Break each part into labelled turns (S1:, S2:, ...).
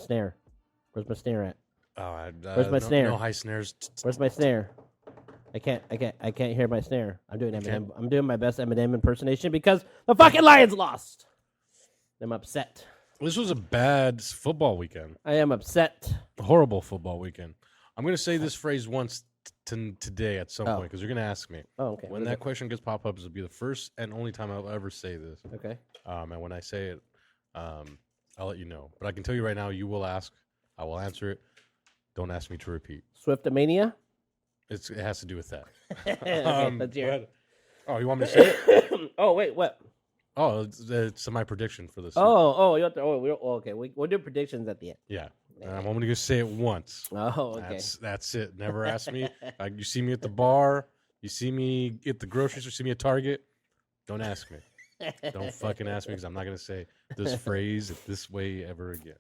S1: snare? Where's my snare at?
S2: Oh,
S1: Where's my snare?
S2: No high snares.
S1: Where's my snare? I can't hear my snare. I'm doing Eminem. I'm doing my best Eminem impersonation because the fucking Lions lost. I'm upset.
S2: This was a bad football weekend.
S1: I am upset.
S2: A horrible football weekend. I'm going to say this phrase once today at some point because you're going to ask me.
S1: Oh, okay.
S2: When that question gets pop up, this will be the first and only time I'll ever say this.
S1: Okay.
S2: And when I say it, I'll let you know. But I can tell you right now, you will ask. I will answer it. Don't ask me to repeat.
S1: Swiftomania?
S2: It has to do with that.
S1: Okay, let's hear it.
S2: Oh, you want me to say it?
S1: Oh, wait, what?
S2: Oh, it's my prediction for this.
S1: You have to. Okay. We'll do predictions at the end.
S2: Yeah. I'm only going to say it once.
S1: Oh, okay.
S2: That's it. Never ask me. You see me at the bar. You see me at the grocery store. See me at Target. Don't ask me. Don't fucking ask me because I'm not going to say this phrase this way ever again.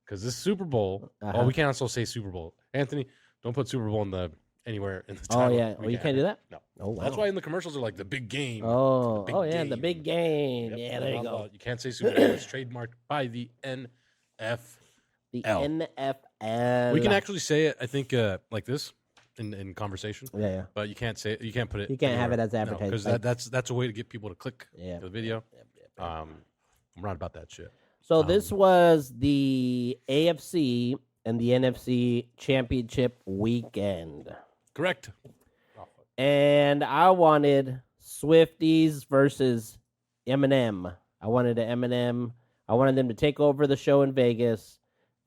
S2: Because this Super Bowl. Oh, we can't also say Super Bowl. Anthony, don't put Super Bowl anywhere in the title.
S1: Oh, yeah. You can't do that?
S2: No.
S1: Oh, wow.
S2: That's why in the commercials are like the big game.
S1: Oh,
S2: game.
S1: The big game.
S2: Yep.
S1: Yeah, there you go.
S2: You can't say Super Bowl. It's trademarked by the NFL.
S1: The NFL.
S2: We can actually say it, I think, like this in conversation.
S1: Yeah.
S2: But you can't say it. You can't put it.
S1: You can't have it as advertising.
S2: Because that's a way to get people to click to the video.
S1: Yep.
S2: I'm not about that shit.
S1: So this was the AFC and the NFC championship weekend.
S2: Correct.
S1: And I wanted Swifties versus Eminem. I wanted them to take over the show in Vegas.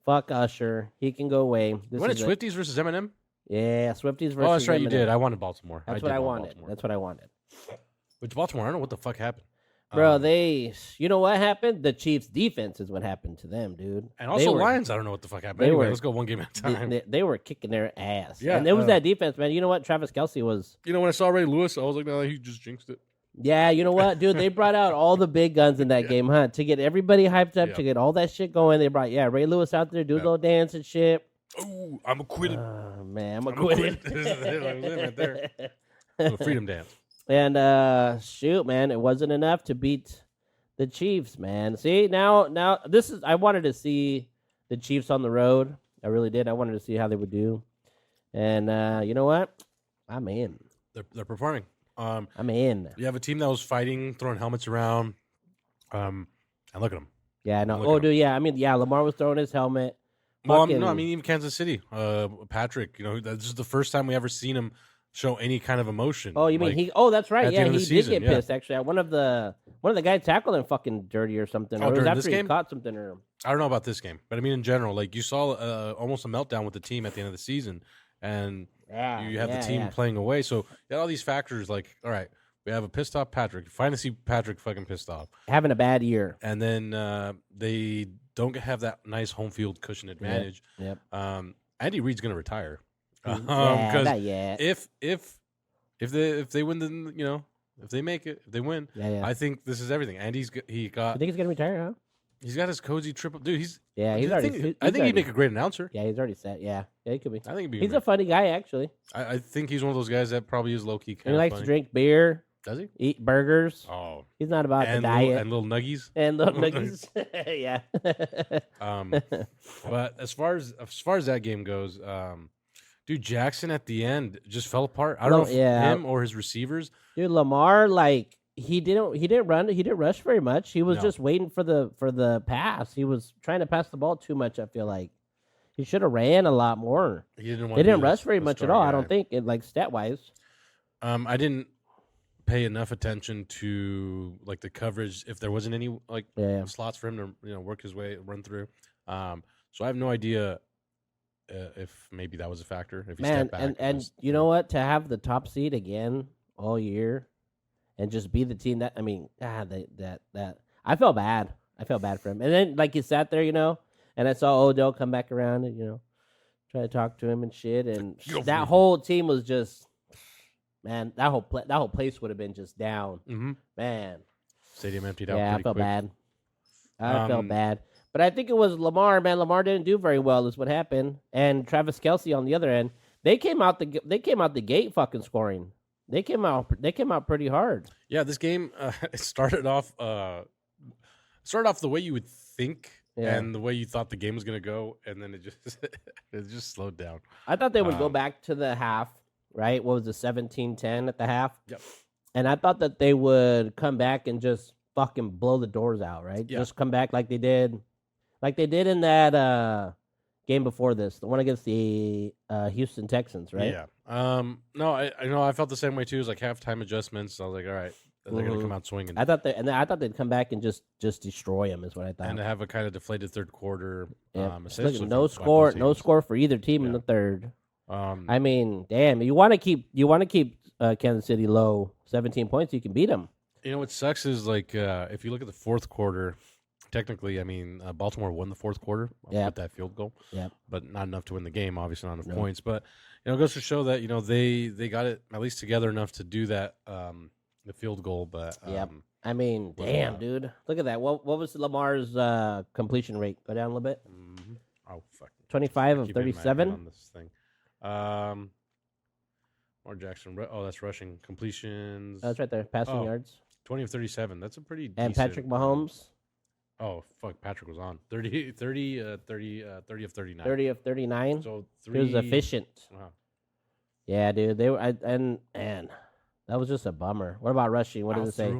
S1: Fuck Usher. He can go away.
S2: You wanted Swifties versus Eminem?
S1: Yeah, Swifties versus Eminem.
S2: Oh, that's right, you did. I wanted Baltimore.
S1: That's what I wanted. That's what I wanted.
S2: Which Baltimore, I don't know what the fuck happened.
S1: Bro, you know what happened? The Chiefs' defense is what happened to them, dude.
S2: And also Lions, I don't know what the fuck happened. Anyway, let's go one game at a time.
S1: They were kicking their ass.
S2: Yeah,
S1: and it was that defense, man. You know what? Travis Kelce was...
S2: You know, when I saw Ray Lewis, I was like, no, he just jinxed it.
S1: Yeah, you know what, dude? They brought out all the big guns in that game, huh? To get everybody hyped up, to get all that shit going. They brought, Ray Lewis out there, do a little dance and shit.
S2: Oh, I'm acquitted.
S1: Man, I'm acquitted.
S2: Right there. The freedom dance.
S1: And shoot, man, it wasn't enough to beat the Chiefs, man. See, now this is. I wanted to see the Chiefs on the road. I really did. I wanted to see how they would do. And you know what? I'm in.
S2: They're performing.
S1: I'm in.
S2: You have a team that was fighting, throwing helmets around. And look at them.
S1: Yeah, no. Oh, dude, yeah. I mean, yeah, Lamar was throwing his helmet.
S2: Well, I mean, even Kansas City. Patrick, this is the first time we ever seen him show any kind of emotion.
S1: Oh, you mean he? Oh, that's right. Yeah, he
S2: season,
S1: did get pissed. Actually, one of the guys tackled him fucking dirty or something.
S2: Oh,
S1: or it was
S2: during
S1: after
S2: this
S1: he
S2: game?
S1: caught something or.
S2: I don't know about this game, but I mean in general, like you saw almost a meltdown with the team at the end of the season, and you have the team playing away. So you had all these factors. Like, all right, we have a pissed off Patrick. You finally see Patrick fucking pissed off,
S1: having a bad year,
S2: and then they don't have that nice home field cushion advantage.
S1: Yep.
S2: Andy Reid's gonna retire.
S1: Not yet.
S2: If they win, then if they make it, if they win, I think this is everything. And he got.
S1: You think he's gonna retire? Huh?
S2: He's got his cozy triple. Dude,
S1: he's already.
S2: I think he'd make a great announcer.
S1: Yeah, he's already set. Yeah, he could be.
S2: I think
S1: he's a funny guy, actually.
S2: I think he's one of those guys that probably is low key.
S1: He likes to drink beer.
S2: Does he?
S1: Eat burgers.
S2: Oh,
S1: he's not about the diet
S2: and little nuggies.
S1: Yeah.
S2: But as far as that game goes, dude, Jackson at the end just fell apart. I don't know if him or his receivers.
S1: Dude, Lamar, like he didn't rush very much. He was just waiting for the pass. He was trying to pass the ball too much. I feel like he should have ran a lot more.
S2: He didn't.
S1: They didn't rush very much at all. I don't think, like stat wise.
S2: I didn't pay enough attention to like the coverage if there wasn't any slots for him to work his way run through. So I have no idea if maybe that was a factor. If he stepped back,
S1: and you know what, to have the top seed again all year and just be the team that that I felt bad. I felt bad for him. And then like he sat there, and I saw Odell come back around and try to talk to him and shit, and that whole team was just. Man, that whole place would have been just down.
S2: Mm-hmm.
S1: Man,
S2: stadium emptied out.
S1: Yeah, I felt
S2: quick.
S1: bad. I felt bad, but I think it was Lamar. Man, Lamar didn't do very well. Is what happened. And Travis Kelce on the other end, they came out the gate fucking scoring. They came out pretty hard.
S2: Yeah, this game it started off the way you would think
S1: Yeah.
S2: and the way you thought the game was gonna go, and then it just it just slowed down.
S1: I thought they would go
S2: Um,
S1: back to the half, right? What was it, 17-10 at the half?
S2: Yep.
S1: And I thought that they would come back and just fucking blow the doors out, right?
S2: Yeah.
S1: Just come back like they did in that game before this, the one against the Houston Texans, right?
S2: Yeah. No, I know I felt the same way too. It was like halftime adjustments. I was like, all right, they're gonna come out swinging.
S1: I thought they'd come back and just destroy them. Is what I thought.
S2: And to have a kind of deflated third quarter.
S1: Yep.
S2: Essentially
S1: Look, no
S2: by
S1: score,
S2: both
S1: no
S2: teams.
S1: score for either team in
S2: Yeah.
S1: the third.
S2: Um,
S1: I mean, damn, you want to keep Kansas City low, 17 points. You can beat them.
S2: you know what sucks is like if you look at the fourth quarter, technically, I mean Baltimore won the fourth quarter with that field goal.
S1: Yep.
S2: But not enough to win the game. Obviously, not enough
S1: No.
S2: points. But it goes to show that they got it at least together enough to do that the field goal. But
S1: Yep. I mean,
S2: With,
S1: damn, dude, look at that. What was Lamar's completion rate? Go down a little bit.
S2: Oh fuck.
S1: 25
S2: I
S1: of
S2: keep hitting my head
S1: 37.
S2: on this thing. Or Jackson. Oh, that's rushing completions.
S1: That's right there. Passing
S2: Oh,
S1: yards.
S2: 20 of 37. That's a pretty
S1: And
S2: decent,
S1: Patrick Mahomes,
S2: Oh fuck, Patrick was on 30 of 39.
S1: 30 of 39.
S2: So
S1: He was efficient.
S2: Wow.
S1: Yeah, dude. They were, and that was just a bummer. What about rushing? What does it say?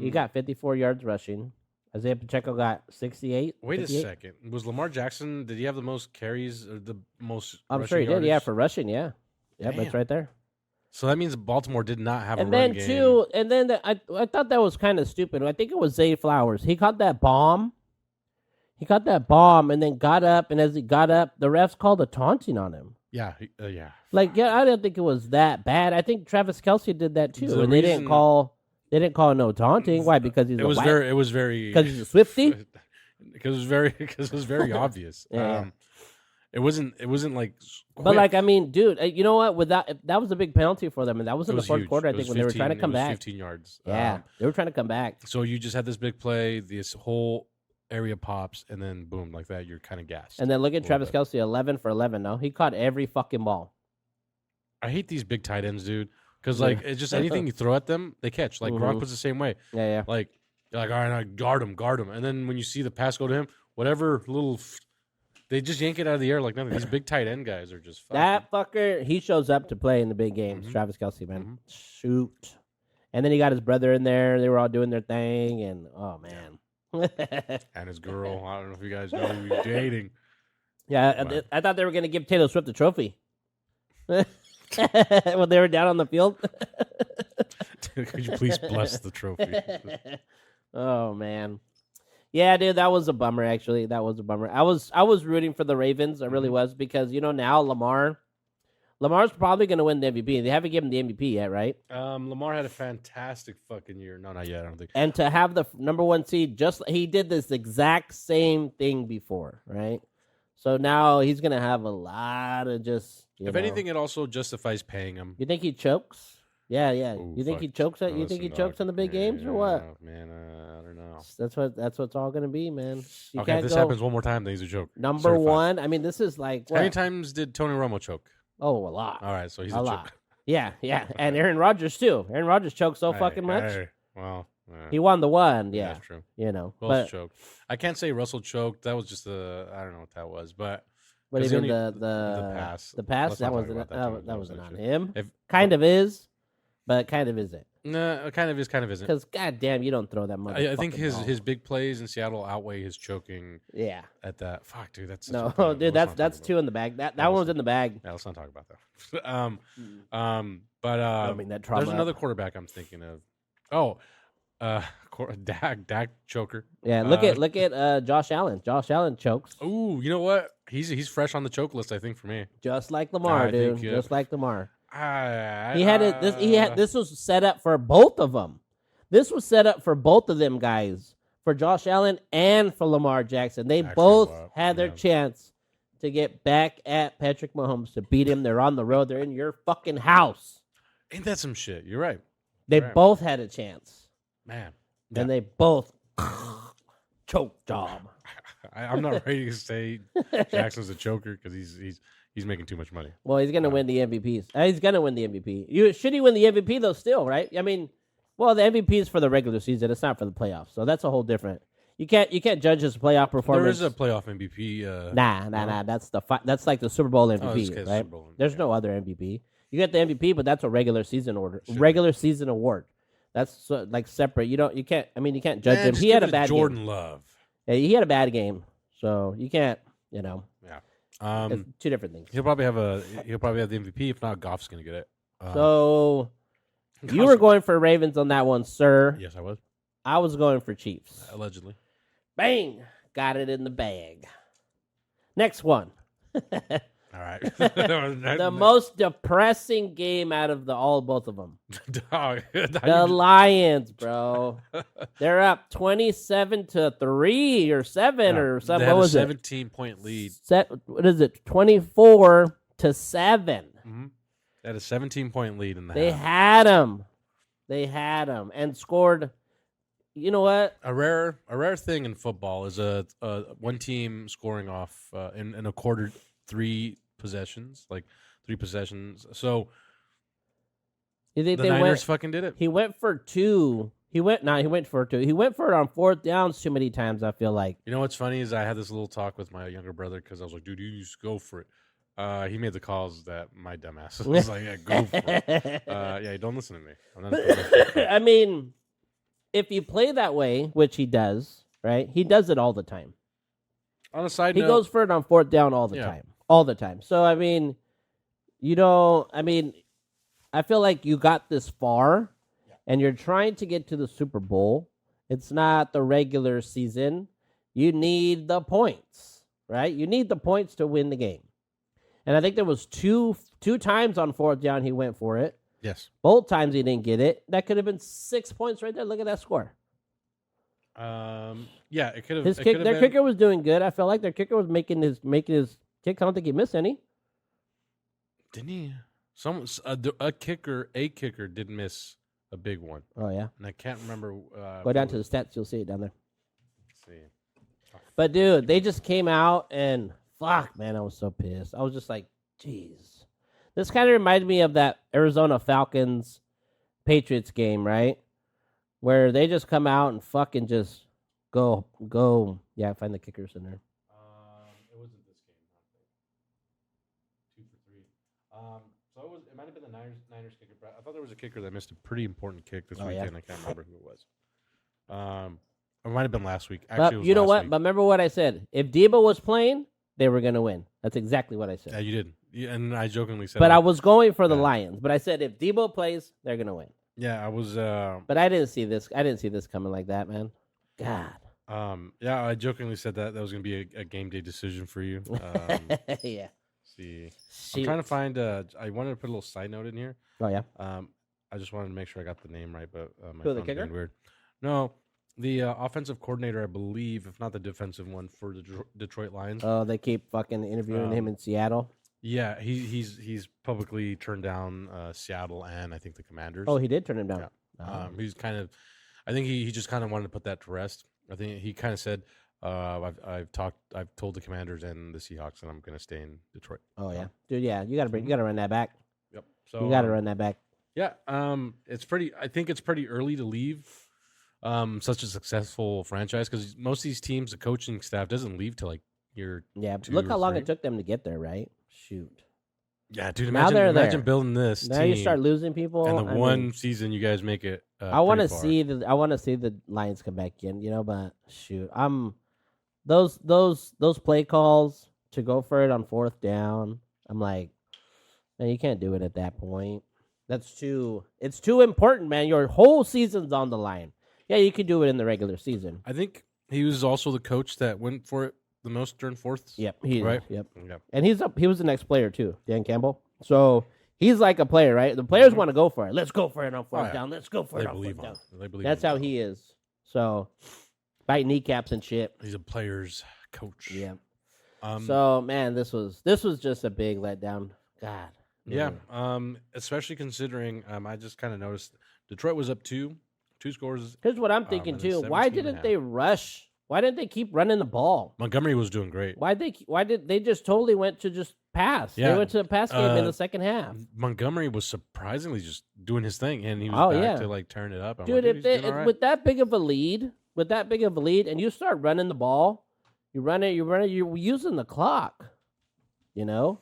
S1: He got 54 yards rushing. Isaiah Pacheco got 68.
S2: Wait
S1: 58?
S2: a second. Was Lamar Jackson? Did he have the most carries or the most?
S1: I'm
S2: rushing
S1: sure he did. Yeah,
S2: yardage?
S1: for rushing. Yeah. Yep,
S2: Damn.
S1: that's right there.
S2: So that means Baltimore did not have
S1: And
S2: a run
S1: then
S2: game.
S1: too, and then I thought that was kind of stupid. I think it was Zay Flowers. He caught that bomb. And then got up, and as he got up, the refs called a taunting on him.
S2: Yeah, yeah.
S1: Like, yeah, I didn't think it was that bad. I think Travis Kelce did that too,
S2: The
S1: and they didn't
S2: reason-
S1: call no taunting. Why? Because he's
S2: It was very
S1: because he's a Swifty.
S2: because it was very obvious.
S1: Yeah.
S2: It wasn't like
S1: But
S2: quick.
S1: like, I mean, dude, you know what? That was a big penalty for them, and that was
S2: It
S1: in the fourth
S2: huge.
S1: quarter. I
S2: It was
S1: think when they were trying to
S2: 15
S1: come
S2: it was
S1: back.
S2: 15 yards.
S1: Yeah, they were trying to come back.
S2: So you just had this big play, this whole area pops, and then boom, like that, you're kind of gassed.
S1: And then look at
S2: a
S1: Travis
S2: little
S1: Kelce, 11 for 11. No, he caught every fucking ball.
S2: I hate these big tight ends, dude, because
S1: Yeah.
S2: like it's just anything you throw at them, they catch. Like Gronk
S1: Mhm.
S2: was the same way.
S1: Yeah.
S2: Like you're like, all right, guard him, and then when you see the pass go to him, whatever little, they just yank it out of the air like nothing. These big tight end guys are just fucking,
S1: That fucker, he shows up to play in the big games.
S2: Mhm.
S1: Travis Kelce, man,
S2: Mhm.
S1: shoot. And then he got his brother in there. They were all doing their thing, and oh man.
S2: and his girl. I don't know if you guys know who he's dating.
S1: Yeah,
S2: Wow.
S1: I thought they were gonna give Taylor Swift the trophy when they were down on the field.
S2: Could you please bless the trophy?
S1: Oh man, yeah, dude, that was a bummer. Actually, that was a bummer. I was rooting for the Ravens. I really
S2: Mhm.
S1: was because now Lamar's probably gonna win the MVP. They haven't given him the MVP yet, right?
S2: Lamar had a fantastic fucking year. No, not yet. I don't think.
S1: And to have the number one seed, he did this exact same thing before, right? So now he's gonna have a lot of just.
S2: If anything, it also justifies paying him.
S1: you think he chokes? Yeah.
S2: Ooh,
S1: You think he
S2: fuck.
S1: chokes?
S2: No,
S1: You think he
S2: listen,
S1: chokes
S2: dog.
S1: in the big games or what?
S2: Yeah, man, I don't know.
S1: That's what's all gonna be, man. You
S2: Okay,
S1: can't
S2: if this
S1: go
S2: happens one more time, then he's a joke.
S1: number
S2: Certified.
S1: one. I mean, this is like
S2: How many
S1: what?
S2: times did Tony Romo choke?
S1: Oh, a lot.
S2: All right, so he's
S1: A
S2: a
S1: lot.
S2: joke.
S1: Yeah, and Aaron Rodgers too. Aaron Rodgers choked so
S2: Hey,
S1: fucking much.
S2: hey, well,
S1: He won the one. Yeah,
S2: that's true.
S1: you know.
S2: Who else
S1: But
S2: choked? I can't say Russell choked. That was just I don't know what that was, but
S1: what do you
S2: 'cause
S1: mean
S2: the
S1: the
S2: pass.
S1: The pass
S2: Let's
S1: that
S2: not talk
S1: wasn't
S2: about that too
S1: that
S2: much,
S1: wasn't on
S2: shit.
S1: him.
S2: If-
S1: Kind of is, but kind of isn't.
S2: No, kind of is, kind of isn't.
S1: Because goddamn, you don't throw that much.
S2: I think his big plays in Seattle outweigh his choking
S1: yeah.
S2: at that. Fuck, dude, that's such
S1: No,
S2: a bummer.
S1: dude,
S2: Let's not
S1: that's
S2: talk about
S1: two in the bag. That
S2: Yeah,
S1: one
S2: let's
S1: was in the bag.
S2: Yeah, let's not talk about that.
S1: I
S2: But
S1: mean that trauma.
S2: there's another quarterback I'm thinking of. Oh, Dak choker.
S1: Yeah, look at Josh Allen. Josh Allen chokes
S2: Ooh, you know what? He's fresh on the choke list. I think for me.
S1: just like Lamar,
S2: I
S1: dude.
S2: think,
S1: Just like Lamar.
S2: He
S1: He had it. This was set up for both of them. This was set up for both of them guys, for Josh Allen and for Lamar Jackson. They
S2: Actually,
S1: both
S2: wow,
S1: had their
S2: yeah.
S1: chance to get back at Patrick Mahomes to beat him. They're on the road. They're in your fucking house.
S2: Ain't that some shit? You're right,
S1: They
S2: Right.
S1: both had a chance,
S2: man.
S1: and they both choke job.
S2: I'm not ready to say Jackson's a choker because he's making too much money.
S1: Well, he's gonna
S2: Wow.
S1: win the MVP. He's gonna win the MVP. Should he win the MVP though? Still, right? I mean, well, the MVP is for the regular season. It's not for the playoffs, so that's a whole different. You can't judge his playoff performance.
S2: There is a playoff MVP.
S1: Nah. That's like the Super Bowl MVP,
S2: this guy's
S1: right?
S2: Super Bowl MVP,
S1: There's
S2: yeah.
S1: no other MVP. You get the MVP, but that's a regular season award. That's like separate. You can't judge
S2: Man,
S1: him.
S2: just
S1: He had
S2: give
S1: a
S2: it to
S1: bad
S2: Jordan
S1: game.
S2: Love.
S1: Yeah, he had a bad game, so you can't.
S2: Yeah.
S1: It's two different things.
S2: He'll probably have the MVP. If not, Goff's gonna get it.
S1: So you
S2: Goff's-
S1: were going for Ravens on that one, sir.
S2: Yes, I was.
S1: I was going for Chiefs.
S2: Allegedly.
S1: Bang! Got it in the bag. Next one.
S2: All right.
S1: The most depressing game out of both of them.
S2: Dog.
S1: The Lions, bro. They're up 27-3 or 7 or something.
S2: They had
S1: What was
S2: a
S1: it?
S2: 17-point lead.
S1: What is it? 24-7.
S2: Mm-hmm. They had a 17-point lead in the
S1: They
S2: half.
S1: had him. They had him and scored. You know what?
S2: A rare thing in football is a one team scoring off in a quarter 3 possessions, like 3 possessions. So
S1: You think
S2: the
S1: they
S2: Niners
S1: went?
S2: fucking did it.
S1: He went for 2. He went for 2. He went for it on 4th downs too many times. I feel like.
S2: You know what's funny is I had this little talk with my younger brother because I was like, dude, you just go for it. He made the calls that my dumbass was like, yeah, go for it. Yeah, don't listen to me. I'm not a
S1: I mean, if you play that way, which he does, right? He does it all the time.
S2: On a side
S1: He
S2: note,
S1: goes for it on 4th down all the
S2: Yeah.
S1: time. All the time. So, I mean, I feel like you got this far and you're trying to get to the Super Bowl. It's not the regular season. You need the points, right? You need the points to win the game. And I think there was two times on 4th down he went for it.
S2: yes.
S1: Both times he didn't get it. That could have been 6 points right there. Look at that score.
S2: Yeah, it could have.
S1: Their kicker was doing good. I felt like their kicker was making his kick. I don't think he missed any.
S2: Didn't he? A kicker did miss a big one,
S1: Oh yeah.
S2: and I can't remember.
S1: Go down to the stats. You'll see it down there.
S2: Let's see.
S1: But dude, they just came out and fuck, man, I was so pissed. I was just like, jeez. This kind of reminded me of that Arizona Falcons Patriots game, right? Where they just come out and fucking just go. Yeah, find the kickers in there.
S2: It wasn't this game. 2 for 3. So it might have been the Niners kicker. But I thought there was a kicker that missed a pretty important kick this
S1: Oh, yeah.
S2: weekend. I can't remember who it was. It might have been last week. Actually,
S1: But
S2: it was
S1: you know
S2: last
S1: what?
S2: week.
S1: But remember what I said. If Debo was playing, they were gonna win. That's exactly what I said.
S2: Yeah, you did. Yeah, and I jokingly said.
S1: But I was going for the
S2: Yeah.
S1: Lions. But I said if Debo plays, they're gonna win.
S2: Yeah, I was.
S1: But I didn't see this. I didn't see this coming like that, man. God.
S2: Yeah, I jokingly said that was going to be a game day decision for you.
S1: Yeah.
S2: See,
S1: Shoot.
S2: I'm trying to find. I wanted to put a little side note in here.
S1: Oh yeah.
S2: I just wanted to make sure I got the name right, but my
S1: Who, the
S2: phone's being
S1: kicker?
S2: weird. No, the offensive coordinator, I believe, if not the defensive one for the Detroit Lions.
S1: Oh, they keep fucking interviewing him in Seattle.
S2: Yeah, he's publicly turned down Seattle and I think the Commanders.
S1: Oh, he did turn him down.
S2: Yeah. He's kind of, I think he just kind of wanted to put that to rest. I think he kind of said, I've told the Commanders and the Seahawks that I'm going to stay in Detroit.
S1: Oh yeah, dude. Yeah, you gotta run that back.
S2: Yep. So
S1: You gotta run that back.
S2: Yeah. I think it's pretty early to leave. Such a successful franchise because most of these teams, the coaching staff doesn't leave till like year.
S1: Yeah.
S2: 2
S1: Look how
S2: or
S1: long
S2: 3.
S1: it took them to get there. Right. Shoot.
S2: Yeah, dude.
S1: Now they're
S2: Imagine
S1: there.
S2: building this
S1: Now
S2: team
S1: you start losing people.
S2: and
S1: I
S2: the
S1: mean,
S2: one season you guys make it.
S1: I want to
S2: pretty far.
S1: see the Lions come back in. But shoot, those play calls to go for it on 4th down. I'm like, man, you can't do it at that point. It's too important, man. Your whole season's on the line. Yeah, you could do it in the regular season.
S2: I think he was also the coach that went for it the most during fourths.
S1: Yep.
S2: Right?
S1: Yep.
S2: Yep.
S1: And he was the next player too, Dan Campbell. So he's like a player, right? The players want to go for it. Let's go for it on 4th
S2: yeah.
S1: down. Let's go for
S2: They
S1: it on
S2: believe
S1: 4th
S2: on
S1: down.
S2: it. They believe
S1: That's
S2: in
S1: how
S2: him.
S1: he is. So bite kneecaps and shit.
S2: He's a player's coach.
S1: Yeah.
S2: Um,
S1: So man, this was just a big letdown. God.
S2: yeah.
S1: man.
S2: Especially considering I just kind of noticed Detroit was up two scores.
S1: Here's what I'm thinking
S2: and
S1: too.
S2: it's
S1: Why
S2: 17 and a
S1: didn't
S2: half.
S1: they rush? Why didn't they keep running the ball?
S2: Montgomery was doing great.
S1: Why did they just totally went to just pass?
S2: Yeah.
S1: They went to the pass game in
S2: Uh,
S1: the second half.
S2: Montgomery was surprisingly just doing his thing, and he was
S1: Oh,
S2: back
S1: yeah.
S2: to like turn it up. I'm
S1: Dude,
S2: like,
S1: if
S2: he's doing all right.
S1: with that big of a lead, with that big of a lead, and you start running the ball, you're using the clock. You know,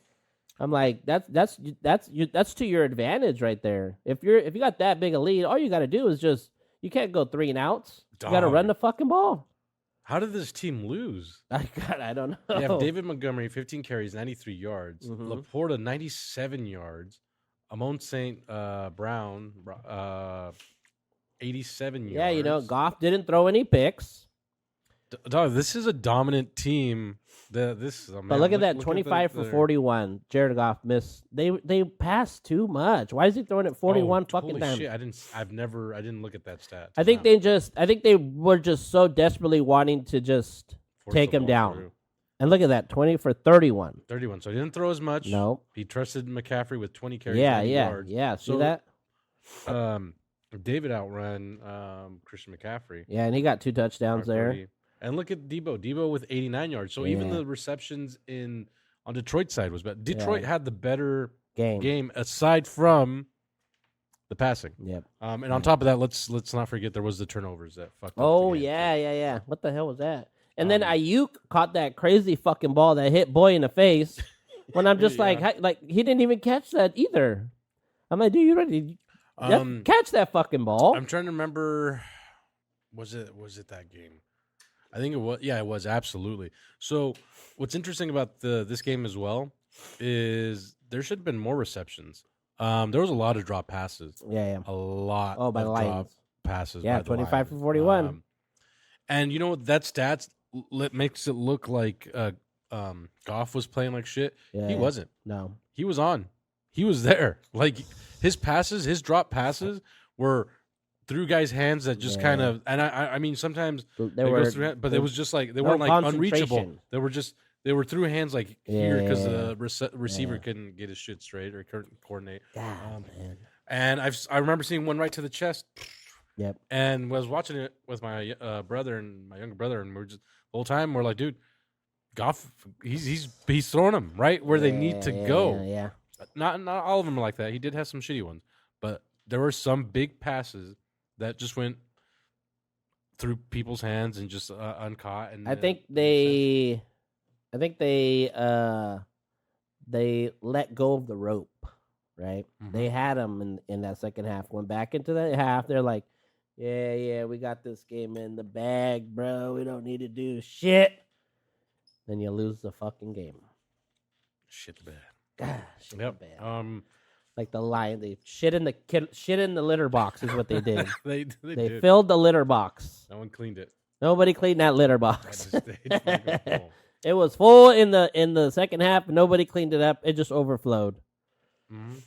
S1: I'm like, that's to your advantage right there. If you got that big a lead, all you got to do is just you can't go 3 and outs. You got to run the fucking ball.
S2: How did this team lose?
S1: I don't know.
S2: They have David Montgomery, 15 carries, 93 yards.
S1: Mhm.
S2: Laporta, 97 yards. Amon St. Brown, 87 yards.
S1: Yeah, you know, Goff didn't throw any picks.
S2: Dog, this is a dominant team.
S1: But look at that, 25 for 41. Jared Goff missed. They passed too much. Why is he throwing it 41 fucking times?
S2: Shit, I didn't look at that stat.
S1: I think they were just so desperately wanting to just take him down.
S2: Through.
S1: And look at that, 20 for 31.
S2: 31. So he didn't throw as much.
S1: No.
S2: He trusted McCaffrey with 20 carries.
S1: Yeah. See
S2: So,
S1: that?
S2: David outran Christian McCaffrey.
S1: Yeah, and he got 2 touchdowns there.
S2: 30. And look at Debo. Debo with 89 yards. So even the receptions on Detroit's side was better. Detroit had the better game aside from the passing.
S1: Yep.
S2: And on top of that, let's not forget there was the turnovers that fucked up.
S1: Oh, yeah. What the hell was that? And then Ayuk caught that crazy fucking ball that hit Boy in the face. When I'm just like he didn't even catch that either. I'm like, dude, you ready? Catch that fucking ball.
S2: I'm trying to remember. Was it that game? I think it was. Yeah, it was absolutely. So, what's interesting about this game as well is there should have been more receptions. There was a lot of drop passes.
S1: Yeah.
S2: A lot.
S1: Oh, by
S2: of
S1: the
S2: drop
S1: Lions.
S2: passes.
S1: Yeah,
S2: by the
S1: 25 for
S2: Lions.
S1: 41.
S2: And you know what? That stats makes it look like Goff was playing like shit.
S1: Yeah,
S2: He wasn't.
S1: No.
S2: He was on. He was there. Like his passes, his drop passes were through guys' hands that just kind of. And I mean, sometimes
S1: They were,
S2: but it was just like they weren't like unreachable. They were through hands like here because the receiver couldn't get his shit straight or couldn't coordinate.
S1: God, man.
S2: And I remember seeing one right to the chest.
S1: Yep.
S2: And was watching it with my brother and my younger brother, and we're just the whole time we're like, dude, Goff, he's throwing them right where they need to go.
S1: Yeah.
S2: Not all of them are like that. He did have some shitty ones, but there were some big passes that just went through people's hands and just uncaught. And
S1: I think they let go of the rope, right?
S2: Mhm.
S1: They had them in that second half. Went back into the half. They're like, yeah, we got this game in the bag, bro. We don't need to do shit. Then you lose the fucking game.
S2: Shit bad.
S1: Gosh, shit
S2: Yep.
S1: bad. Like the Lion, they shit in the litter box is what they did.
S2: They did.
S1: filled the litter box.
S2: No one cleaned it.
S1: Nobody cleaned that litter
S2: I
S1: box.
S2: just stayed fucking full.
S1: It was full in the second half. Nobody cleaned it up. It just overflowed.
S2: Mhm.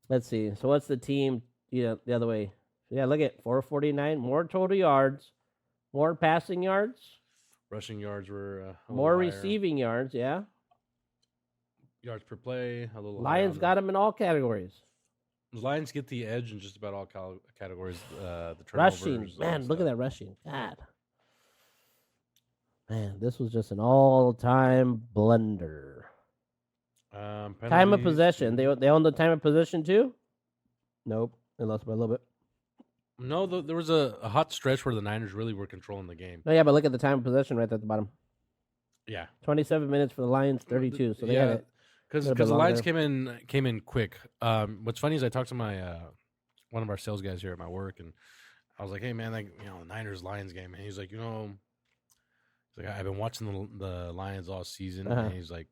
S1: Let's see. So what's the team? The other way. Yeah, look at 449. More total yards, more passing yards,
S2: Rushing yards were a
S1: more
S2: little higher.
S1: receiving yards. Yeah,
S2: yards per play. A little.
S1: Lions got them in all categories.
S2: Lions get the edge in just about all categories. The turnovers.
S1: Rushing, man, look at that rushing. God, man, this was just an all-time blunder. Time of
S2: Penalties.
S1: possession. They own the time of possession too. Nope, they lost by a little bit.
S2: No, there was a hot stretch where the Niners really were controlling the game.
S1: No, yeah, but look at the time of possession right at the bottom.
S2: Yeah,
S1: 27 minutes for the Lions, 32. So they had it.
S2: because
S1: little bit
S2: the Lions
S1: longer.
S2: came in quick. What's funny is I talked to my one of our sales guys here at my work, and I was like, "Hey man, like the Niners Lions game," and he's like, he's like, "I've been watching the Lions all season," and he's like,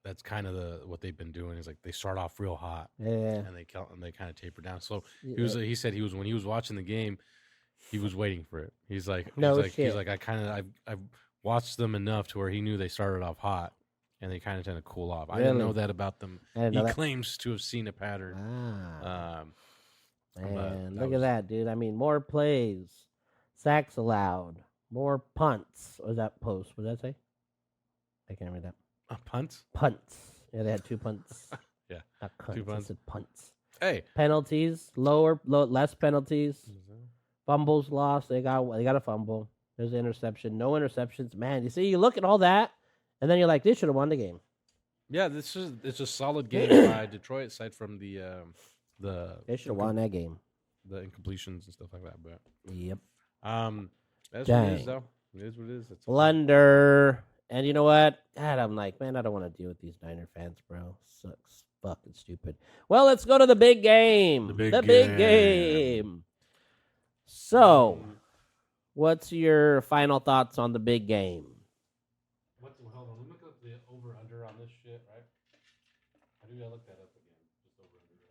S2: "That's kind of what they've been doing." He's like, "They start off real hot,
S1: Yeah.
S2: and they kind of taper down." So he said when he was watching the game, he was waiting for it. He's like, I've watched them enough to where he knew they started off hot and they kind of tend to cool off. I didn't know that about them. He claims to have seen a pattern.
S1: Man, look at that, dude. I mean, more plays, sacks allowed, more punts. Or was that post? What did I say? I can't read that.
S2: Punts?
S1: Punts. Yeah, they had 2 punts.
S2: Yeah,
S1: Not cunts,
S2: 2 punts.
S1: I said punts.
S2: Hey,
S1: Penalties, less penalties. Fumbles lost. They got a fumble. There's an interception. No interceptions. Man, you see, you look at all that, and then you're like, they should have won the game.
S2: yeah, it's a solid game by Detroit, aside from the
S1: They should have won that game.
S2: the incompletions and stuff like that. But
S1: Yep.
S2: That's what it
S1: Dang.
S2: is, though. It is what it is. That's
S1: Blunder. And you know what? God, I'm like, man, I don't want to deal with these Niner fans, bro. Sucks. Fucking stupid. Well, let's go to the big game.
S2: The big
S1: big
S2: game.
S1: game. So, what's your final thoughts on the big game?
S2: Hold on. Let me look up the over under on this shit, right? I do gotta look that up again. Just over under.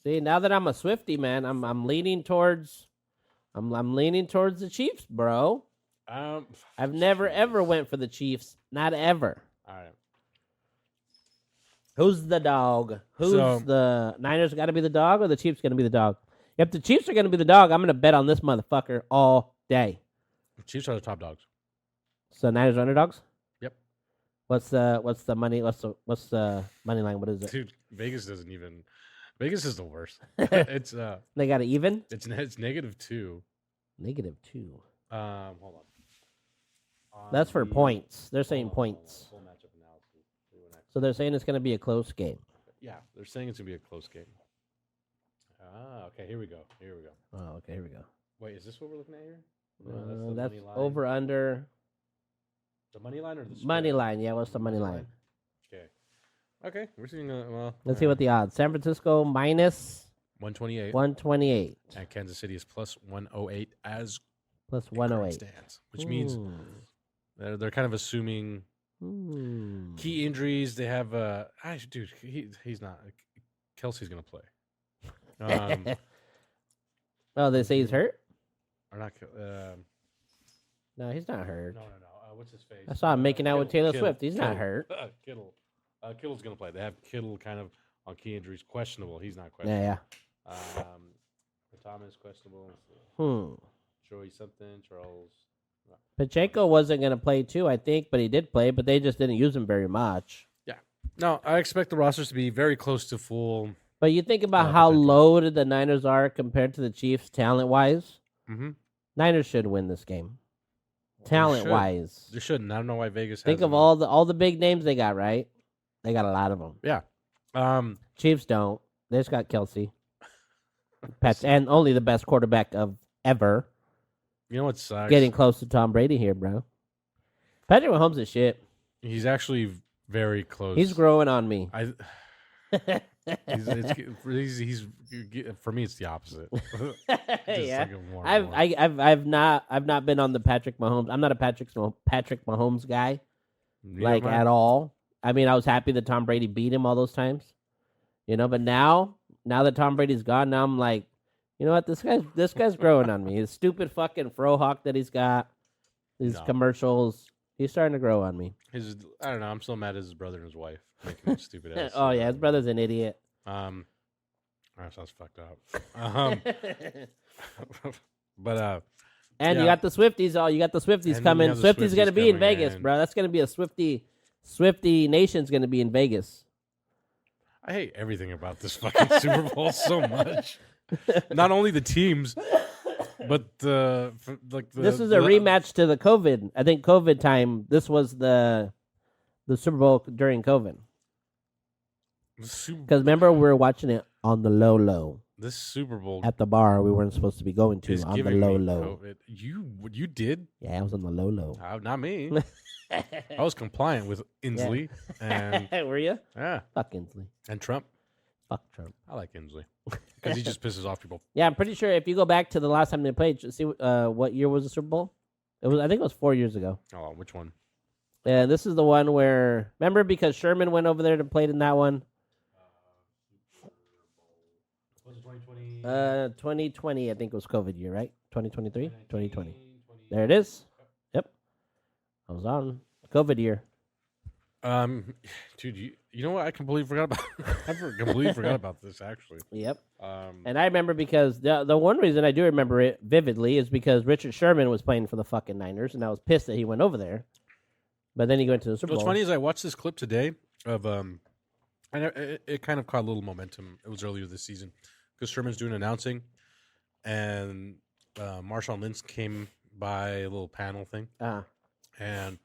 S1: See, now that I'm a Swiftie, man, I'm leaning towards I'm leaning towards the Chiefs, bro. I've never ever went for the Chiefs. Not ever.
S2: All right.
S1: Who's the dog? Who's
S2: So-
S1: the Niners got to be the dog or the Chiefs going to be the dog? If the Chiefs are going to be the dog, I'm going to bet on this motherfucker all day.
S2: Chiefs are the top dogs.
S1: So Niners are underdogs?
S2: Yep.
S1: What's the money money line? What is it?
S2: Dude, Vegas is the worst. It's
S1: They got it even?
S2: it's -2.
S1: -2.
S2: Hold on.
S1: That's for
S2: the-
S1: points. They're saying
S2: hold on,
S1: points.
S2: Full matchup analysis.
S1: So they're saying it's going to be a close game.
S2: Yeah, they're saying it's gonna be a close game. Okay. Here we go.
S1: Oh, okay, here we go.
S2: Wait, is this what we're looking at here? No,
S1: That's
S2: money line.
S1: over under
S2: The money line or the
S1: money
S2: spread?
S1: line. Yeah, what's the money line?
S2: Okay. We're seeing. Well,
S1: Let's see what the odds. San Francisco minus
S2: 128
S1: 128
S2: and Kansas City is plus 108 as
S1: plus
S2: it currently
S1: 108.
S2: stands, which means
S1: Ooh.
S2: they're kind of assuming
S1: Ooh.
S2: key injuries. They have dude, he's not. Kelsey's gonna play.
S1: Oh, they say he's hurt?
S2: Or not.
S1: No, he's not hurt.
S2: No. What's his face?
S1: I saw him making out with Taylor
S2: Kittle,
S1: Swift. He's not hurt.
S2: Kittle. Kittle's gonna play. They have Kittle kind of on key injuries, questionable. He's not questionable.
S1: Yeah.
S2: Thomas questionable. Joey something. Charles.
S1: Pacheco wasn't going to play too, I think, but he did play, but they just didn't use him very much.
S2: No, I expect the rosters to be very close to full.
S1: But you think about how
S2: potential.
S1: loaded the Niners are compared to the Chiefs talent-wise.
S2: Mm-hmm.
S1: Niners should win this game. Talent-wise.
S2: They shouldn't. I don't know why Vegas.
S1: Think of all the big names they got, right? They got a lot of them.
S2: Yeah.
S1: Chiefs don't. They just got Kelsey. And only the best quarterback of ever.
S2: You know what sucks?
S1: Getting close to Tom Brady here, bro. Patrick Mahomes is shit.
S2: He's actually very close.
S1: He's growing on me.
S2: He's for me. It's the opposite. Just
S1: Yeah.
S2: like more and more.
S1: I've not been on the Patrick Mahomes. I'm not a Patrick Mahomes guy
S2: Neither am I.
S1: at all. I mean, I was happy that Tom Brady beat him all those times, but now that Tom Brady's gone, now I'm like, you know what? This guy's growing on me. His stupid fucking frohawk that he's got, these commercials, he's starting to grow on me.
S2: I don't know. I'm still mad at his brother and his wife making that stupid ass.
S1: Oh yeah, his brother's an idiot.
S2: That sounds fucked up. But
S1: And
S2: yeah.
S1: you got the Swifties. Oh, you got the Swifties
S2: And then
S1: coming.
S2: you have the
S1: Swifties going to
S2: Swifties
S1: be in
S2: coming
S1: Vegas,
S2: in.
S1: bro. That's going to be a Swiftie Nation's going to be in Vegas.
S2: I hate everything about this fucking Super Bowl so much. Not only the teams, but
S1: This is a rematch to the COVID. I think COVID time. This was the Super Bowl during COVID. Because remember, we were watching it on the low
S2: This Super Bowl
S1: at the bar we weren't supposed to be going to
S2: is
S1: on the
S2: giving me
S1: low.
S2: COVID. You did?
S1: Yeah, I was on the low.
S2: Not me. I was compliant with Inslee and
S1: Were you?
S2: yeah,
S1: Fuck Inslee.
S2: and Trump.
S1: Fuck Trump.
S2: I like Inslee because he just pisses off people.
S1: Yeah, I'm pretty sure if you go back to the last time they played, see what year was the Super Bowl? I think it was 4 years ago.
S2: Oh, which one?
S1: Yeah, this is the one where remember because Sherman went over there to play in that one.
S2: Was it 2020?
S1: 2020, I think it was COVID year, right? 2023, 2020. There it is. Yep, I was on COVID year.
S2: Dude, you know what? I completely forgot about. Completely forgot about this actually.
S1: Yep.
S2: Um,
S1: And I remember because the one reason I do remember it vividly is because Richard Sherman was playing for the fucking Niners, and I was pissed that he went over there. But then he went to the Super Bowl.
S2: what's funny is I watched this clip today of and it kind of caught a little momentum. It was earlier this season because Sherman's doing announcing, and Marshawn Lynch came by a little panel thing, and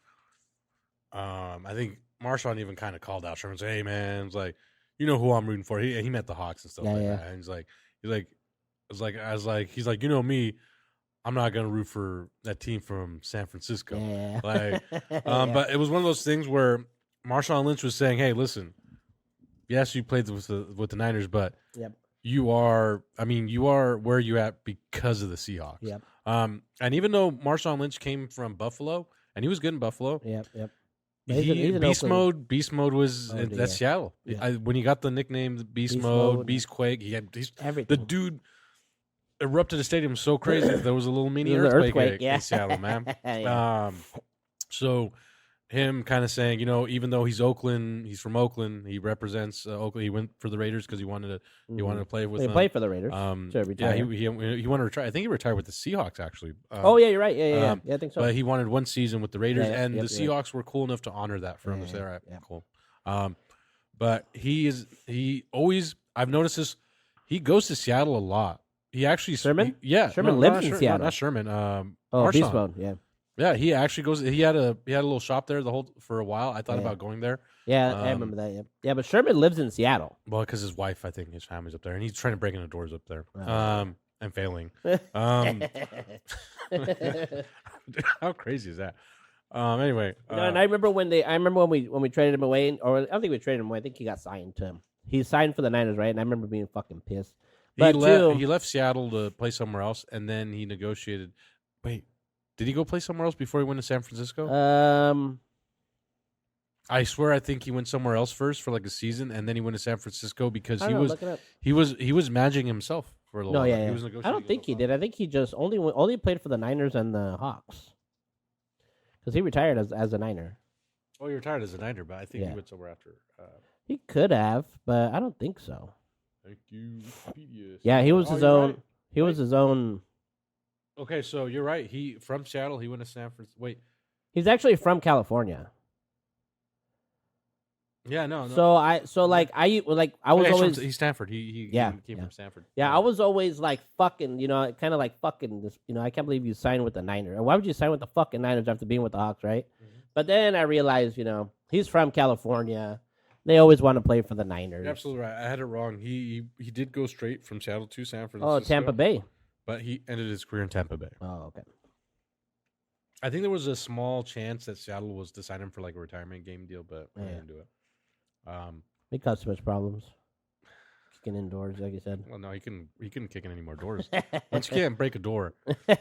S2: I think Marshawn even kind of called out Sherman, say, "Hey man, it's like you know who I'm rooting for. He met the Hawks and stuff
S1: Yeah,
S2: like
S1: yeah.
S2: that. And he's like, you know me, I'm not gonna root for that team from San Francisco.
S1: Yeah.
S2: Like,
S1: Yeah.
S2: but it was one of those things where Marshawn Lynch was saying, "Hey, listen, yes, you played with the Niners, but
S1: Yep.
S2: you are where you at because of the Seahawks."
S1: Yep.
S2: And even though Marshawn Lynch came from Buffalo and he was good in Buffalo,
S1: Yep. But
S2: he
S1: in
S2: beast
S1: Oakland.
S2: mode was
S1: Oh,
S2: that's
S1: yeah.
S2: Seattle.
S1: Yeah.
S2: When he got the nickname Beast
S1: Beast
S2: Mode,
S1: Mode.
S2: Beast Quake, the
S1: Everything.
S2: dude erupted the stadium so crazy that there was a little mini
S1: It was an
S2: earthquake,
S1: yeah.
S2: in Seattle, man.
S1: Yeah.
S2: So him kind of saying, even though he's from Oakland, he represents Oakland. He went for the Raiders because he wanted to play with
S1: He
S2: them.
S1: played for the Raiders.
S2: Yeah,
S1: to retire.
S2: he wanted to retire. I think he retired with the Seahawks actually.
S1: Oh yeah, you're right. Yeah, I think so.
S2: But he wanted one season with the Raiders,
S1: Yeah,
S2: and
S1: yep,
S2: the
S1: you're right.
S2: Seahawks were cool enough to honor that for him. To say, all right,
S1: Yeah.
S2: cool. But I've noticed this. He goes to Seattle a lot. He actually
S1: Sherman?
S2: Sherman
S1: lives in Seattle.
S2: Not Sherman.
S1: Beast
S2: Marshawn.
S1: Mode. Yeah.
S2: Yeah, he actually goes. He had a little shop there for a while. I thought
S1: Yeah.
S2: about going there.
S1: Yeah, I remember that. Yeah. Yeah, but Sherman lives in Seattle.
S2: Well, because his wife, I think his family's up there, and he's trying to break into doors up there.
S1: Oh.
S2: And failing.
S1: no,
S2: How crazy is that? Anyway,
S1: and I remember when we traded him away, or I don't think we traded him away. I think he got signed to him. He signed for the Niners, right? And I remember being fucking pissed. But
S2: he left Seattle to play somewhere else, and then he negotiated. Wait, did he go play somewhere else before he went to San Francisco? I swear, I think he went somewhere else first for like a season, and then he went to San Francisco because
S1: look it up.
S2: he was managing himself for a little
S1: No,
S2: while.
S1: yeah,
S2: He was
S1: I
S2: negotiating
S1: don't think he
S2: himself.
S1: did. I think he just only played for the Niners and the Hawks. Because he retired as a Niner.
S2: Oh, he retired as a Niner, but I think
S1: Yeah.
S2: he went somewhere after.
S1: He could have, but I don't think so.
S2: Thank you, Wikipedia.
S1: Yeah, he was
S2: Oh,
S1: his
S2: you're
S1: own.
S2: right.
S1: He was his own.
S2: Okay, so you're right. He from Seattle. He went to San Francisco. Wait,
S1: He's actually from California.
S2: yeah, no.
S1: So I was always
S2: he's Stanford. He
S1: Yeah,
S2: came
S1: yeah.
S2: from Stanford.
S1: I was always like fucking, kind of like fucking this, I can't believe you signed with the Niners. Why would you sign with the fucking Niners after being with the Hawks, right?
S2: Mm-hmm.
S1: But then I realized, he's from California. They always want to play for the Niners.
S2: You're absolutely right. I had it wrong. He did go straight from Seattle to San Francisco.
S1: Oh, Tampa Bay.
S2: But he ended his career in Tampa Bay.
S1: Oh, okay.
S2: I think there was a small chance that Seattle was to sign him for like a retirement game deal, but I didn't do it.
S1: They caused too much problems. Kicking indoors, like you said.
S2: Well, no, he couldn't kick in any more doors. Once you can't break a door, you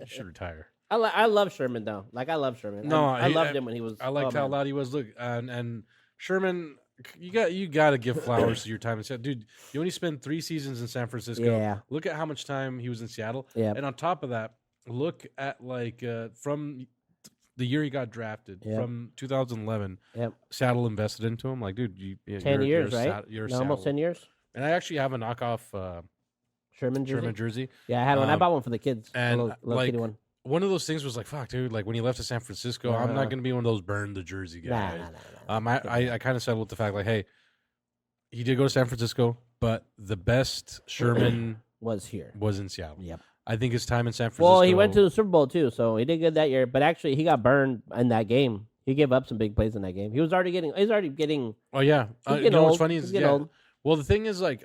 S2: should retire.
S1: I love Sherman though. Like I love Sherman.
S2: No,
S1: I loved him when he was.
S2: I liked how loud he was. Look, and Sherman, you got to give flowers to your time in Seattle, dude. You only spent 3 seasons in San Francisco.
S1: Yeah.
S2: Look at how much time he was in Seattle.
S1: Yeah.
S2: And on top of that, look at like from the year he got drafted from 2011.
S1: Yep.
S2: Seattle invested into him. Like, dude,
S1: 10 years, right?
S2: You're
S1: almost 10 years.
S2: And I actually have a knockoff
S1: Sherman
S2: jersey.
S1: Yeah, I had one. I bought one for the kids.
S2: And
S1: a little
S2: like
S1: kitty one.
S2: one of those things was like, fuck, dude. Like when he left to San Francisco, I'm not gonna be one of those burn the jersey guys.
S1: Nah.
S2: I kind of settled with the fact like, hey, he did go to San Francisco, but the best Sherman
S1: was here.
S2: was in Seattle.
S1: Yep.
S2: I think his time in San Francisco.
S1: Well, he went to the Super Bowl too, so he did good that year. But actually, he got burned in that game. He gave up some big plays in that game. He was already getting.
S2: Oh yeah.
S1: He's
S2: You
S1: getting
S2: know
S1: old.
S2: what's funny
S1: He's
S2: is
S1: getting old.
S2: Well, the thing is like.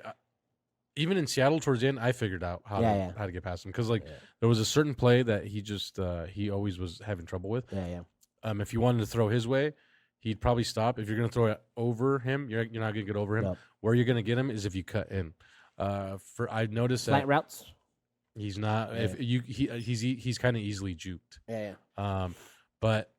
S2: Even in Seattle towards the end, I figured out how to get past him because there was a certain play that he just he always was having trouble with.
S1: Yeah.
S2: If you wanted to throw his way, he'd probably stop. If you're going to throw it over him, you're not going to get over him.
S1: Nope.
S2: Where you're going to get him is if you cut in. I've noticed that
S1: Slant routes.
S2: he's not.
S1: Yeah.
S2: If he's kind of easily juked.
S1: Yeah.
S2: But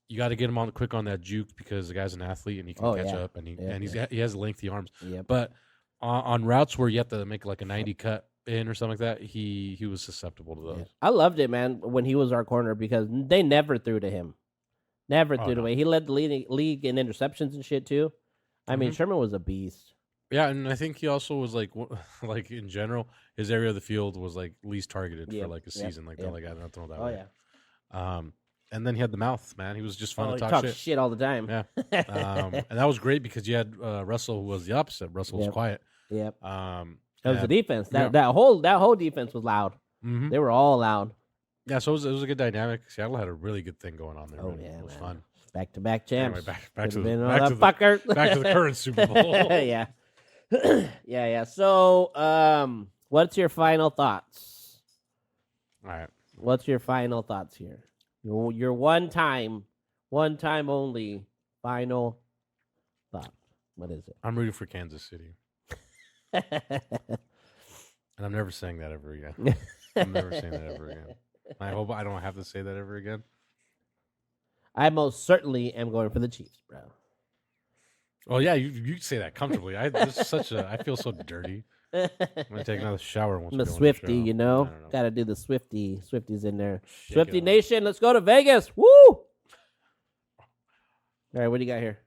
S2: you got to get him on quick on that juke because the guy's an athlete and he can catch up and he has lengthy arms.
S1: Yep.
S2: But on routes where you have to make like a 90 cut in or something like that, he was susceptible to those.
S1: Yeah. I loved it, man, when he was our corner because they never threw to him. Never threw it away. He led the league in interceptions and shit too. I mean, Sherman was a beast.
S2: Yeah, and I think he also was like in general, his area of the field was like least targeted for like a season. Like that, like I don't know that way.
S1: Yeah.
S2: And then he had the mouth, man. He was just fun to
S1: he
S2: talk
S1: talked shit all the time.
S2: Yeah. And that was great because you had Russell, who was the opposite. Russell was quiet.
S1: Yep.
S2: That
S1: was the defense. That whole defense was loud.
S2: Mm-hmm.
S1: They were all loud.
S2: Yeah, so it was a good dynamic. Seattle had a really good thing going on there.
S1: Oh
S2: man.
S1: yeah,
S2: It was
S1: man.
S2: fun.
S1: Back-to-back champs.
S2: Anyway, back to
S1: Could've
S2: the
S1: been
S2: back
S1: all
S2: to
S1: that fucker.
S2: the, back to the current Super Bowl.
S1: yeah. yeah. So, what's your final thoughts?
S2: All right.
S1: What's your final thoughts here? Your one time only final thought. What is
S2: I'm rooting for Kansas City,
S1: it?
S2: and I'm never saying that ever again. I'm never saying that ever again. I hope I don't have to say that ever again.
S1: I most certainly am going for the Chiefs, bro.
S2: Well, yeah, you say that comfortably. This is such a. I feel so dirty. I'm gonna take another shower once.
S1: I'm a
S2: we go on the
S1: Swifty,
S2: show.
S1: you know.
S2: I don't know.
S1: Got to do the Swifties in there.
S2: Shake
S1: Swifty
S2: it off.
S1: Nation, let's go to Vegas. Woo! All right, what do you got here?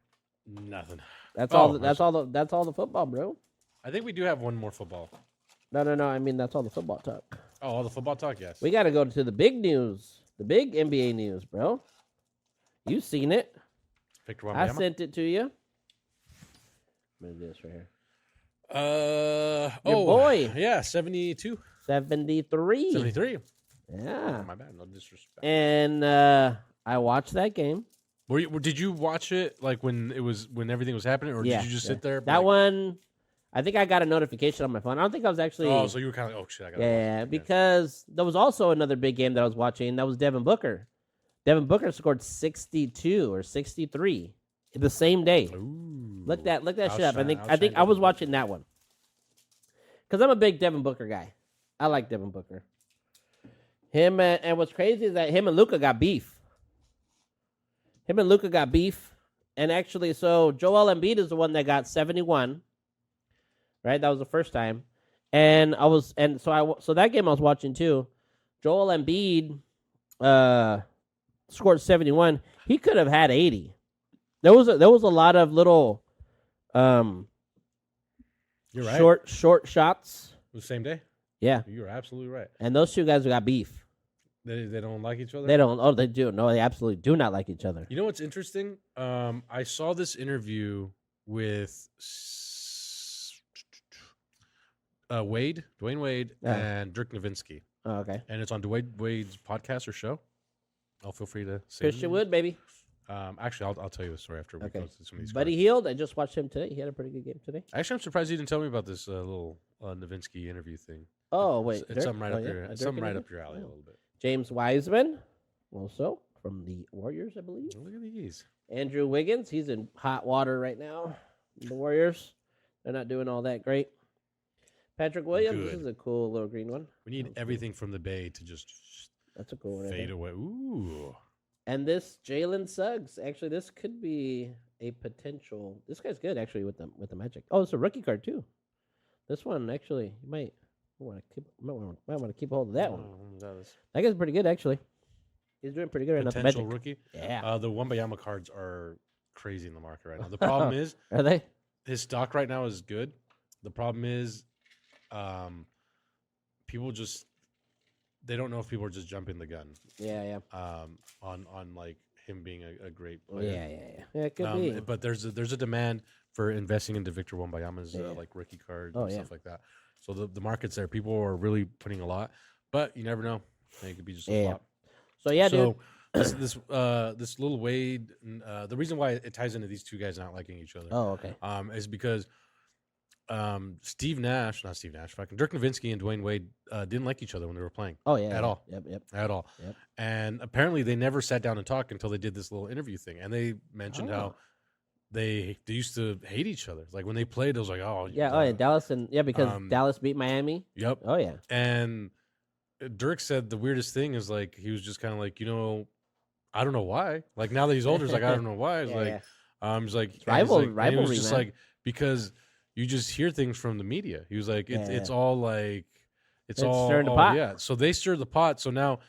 S2: Nothing.
S1: That's
S2: Oh,
S1: all.
S2: that's
S1: That's all the football, bro.
S2: I think we do have one more football.
S1: No. I mean, that's all the football talk.
S2: Oh, all the football talk. Yes.
S1: We got to go to the big news, the big NBA news, bro. You seen it?
S2: Victor
S1: I
S2: Wembanyama.
S1: sent it to you. I'm gonna do this right here.
S2: Your
S1: boy.
S2: Yeah, 72.
S1: 73.
S2: 73.
S1: Yeah.
S2: My bad. No disrespect.
S1: And I watched that game.
S2: Did you watch it like when everything was happening, or
S1: Yeah,
S2: did you just
S1: yeah.
S2: sit there?
S1: That
S2: like,
S1: one, I think I got a notification on my phone. I don't think I was actually.
S2: Oh, so you were kind of like, oh shit, I got.
S1: Yeah, because there was also another big game that I was watching. That was Devin Booker. Devin Booker scored 62 or 63 the same day.
S2: Ooh.
S1: Look that shit up. I think
S2: Outshine
S1: I was
S2: Devin
S1: watching that one because I'm a big Devin Booker guy. I like Devin Booker. Him and what's crazy is that him and Luka got beef. And actually, so Joel Embiid is the one that got 71. Right, that was the first time, so that game I was watching too. Joel Embiid scored 71. He could have had 80. There was a lot of little
S2: You're right.
S1: short shots.
S2: The same day.
S1: Yeah,
S2: You're absolutely right.
S1: and those two guys got beef.
S2: They don't like each other.
S1: They don't. Oh, they do. No, they absolutely do not like each other.
S2: You know what's interesting? I saw this interview with Dwayne Wade,
S1: Yeah.
S2: and Dirk Nowitzki,
S1: Oh, okay.
S2: and it's on Dwayne Wade's podcast or show. I'll feel free to say.
S1: Christian Wood, baby.
S2: Actually, I'll tell you the story after we
S1: Okay.
S2: go through some of these.
S1: Buddy
S2: cards.
S1: Hield. I just watched him today. He had a pretty good game today.
S2: Actually, I'm surprised you didn't tell me about this little Nowitzki interview thing.
S1: Oh wait,
S2: It's
S1: Dirk?
S2: something right
S1: Oh,
S2: up
S1: yeah,
S2: your
S1: a Dirk
S2: something right
S1: interview?
S2: up your alley a
S1: Oh.
S2: little bit.
S1: James Wiseman, also from the Warriors, I believe.
S2: Look at these.
S1: Andrew Wiggins, he's in hot water right now. The Warriors, they're not doing all that great. Patrick Williams, this
S2: Good.
S1: is a cool little green one.
S2: We need
S1: That was cool.
S2: everything from the Bay to just
S1: That's a cool one. Right
S2: fade
S1: there.
S2: away. Ooh.
S1: And this Jalen Suggs, actually, this could be a potential. This guy's good actually with the Magic. Oh, it's a rookie card too. This one actually, you might want to keep hold of that one. That guy's pretty good actually. He's doing pretty good right now. at the
S2: Potential
S1: Magic.
S2: rookie.
S1: Yeah.
S2: The Wembayama cards are crazy in the market right now. The problem is
S1: Are they?
S2: his stock right now is good. The problem is, people just they don't know if people are just jumping the gun.
S1: Yeah.
S2: On like him being a great
S1: Oh,
S2: player.
S1: yeah. Yeah, it could be.
S2: But there's a demand for investing into Victor Wembanyama's
S1: Yeah.
S2: like rookie cards
S1: Oh,
S2: and
S1: yeah.
S2: stuff like that. So the market's there. People are really putting a lot, but you never know. It could be just a
S1: Yeah.
S2: flop.
S1: So yeah, dude.
S2: This little Wade. The reason why it ties into these two guys not liking each other.
S1: Oh, okay.
S2: Is because not Steve Nash, fucking Dirk Nowitzki and Dwayne Wade didn't like each other when they were playing
S1: Oh yeah.
S2: at all.
S1: Yep.
S2: at all.
S1: Yep.
S2: And apparently they never sat down and talked until they did this little interview thing. And they mentioned how they used to hate each other. Like when they played, it was like, oh
S1: Yeah. Oh yeah. Dallas because Dallas beat Miami.
S2: Yep.
S1: Oh yeah.
S2: And Dirk said the weirdest thing is like he was just kind of like, I don't know why. Like now that he's older, he's like, I don't know why. It's
S1: Yeah,
S2: he's like
S1: It's
S2: and he was
S1: rivalry,
S2: just
S1: man.
S2: like because you just hear things from the media. He was like, it's all like it's all
S1: stirring the pot.
S2: Yeah. So they stir the pot. So now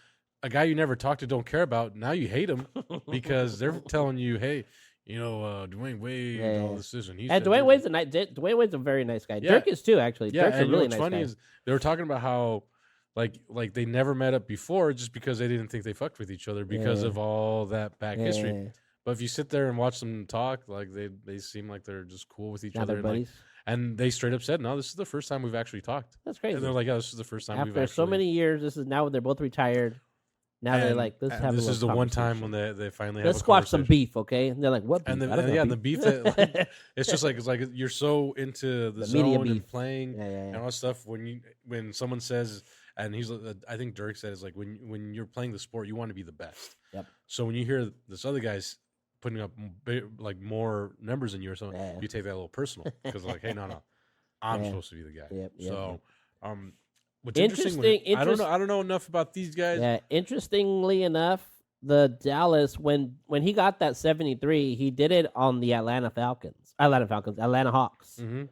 S2: a guy you never talked to, don't care about, now you hate him because they're telling you, hey, Dwayne Wade and all this and he's
S1: And Dwayne Wade's a very nice guy.
S2: Yeah.
S1: Dirk is too, actually.
S2: yeah.
S1: Dirk's
S2: And
S1: a really
S2: what's
S1: nice
S2: funny
S1: guy.
S2: is they were talking about how like they never met up before just because they didn't think they fucked with each other because
S1: Yeah.
S2: of all that back history.
S1: Yeah.
S2: But if you sit there and watch them talk, like they seem like they're just cool with each
S1: Now
S2: other.
S1: they're
S2: And, like,
S1: buddies.
S2: and they straight up said, "No, this is the first time we've actually talked."
S1: That's crazy.
S2: And they're like, "Yeah, this is the first time we've
S1: After
S2: actually."
S1: so many years, this is now they're both retired. Now they're
S2: And,
S1: like, let's have.
S2: this
S1: a
S2: is the
S1: little
S2: one time when
S1: conversation.
S2: they finally
S1: Let's
S2: have a
S1: squash some
S2: conversation.
S1: beef, okay? And they're like, what? Beef?
S2: And
S1: I don't know
S2: the beef that like, it's just like you're so into the
S1: media
S2: zone
S1: beef.
S2: and playing
S1: Yeah.
S2: and all that stuff. When someone says, and he's I think Dirk said it's like when you're playing the sport, you want to be the best.
S1: Yep.
S2: So when you hear this other guy's putting up like more numbers than you or something,
S1: Yeah.
S2: you take that a little personal because like, hey, no, I'm
S1: Yeah.
S2: supposed to be the guy.
S1: Yep,
S2: So, what's
S1: Interesting-
S2: I don't know enough about these guys.
S1: Yeah. Interestingly enough, the Dallas when he got that 73, he did it on the Atlanta Hawks.
S2: Mm-hmm.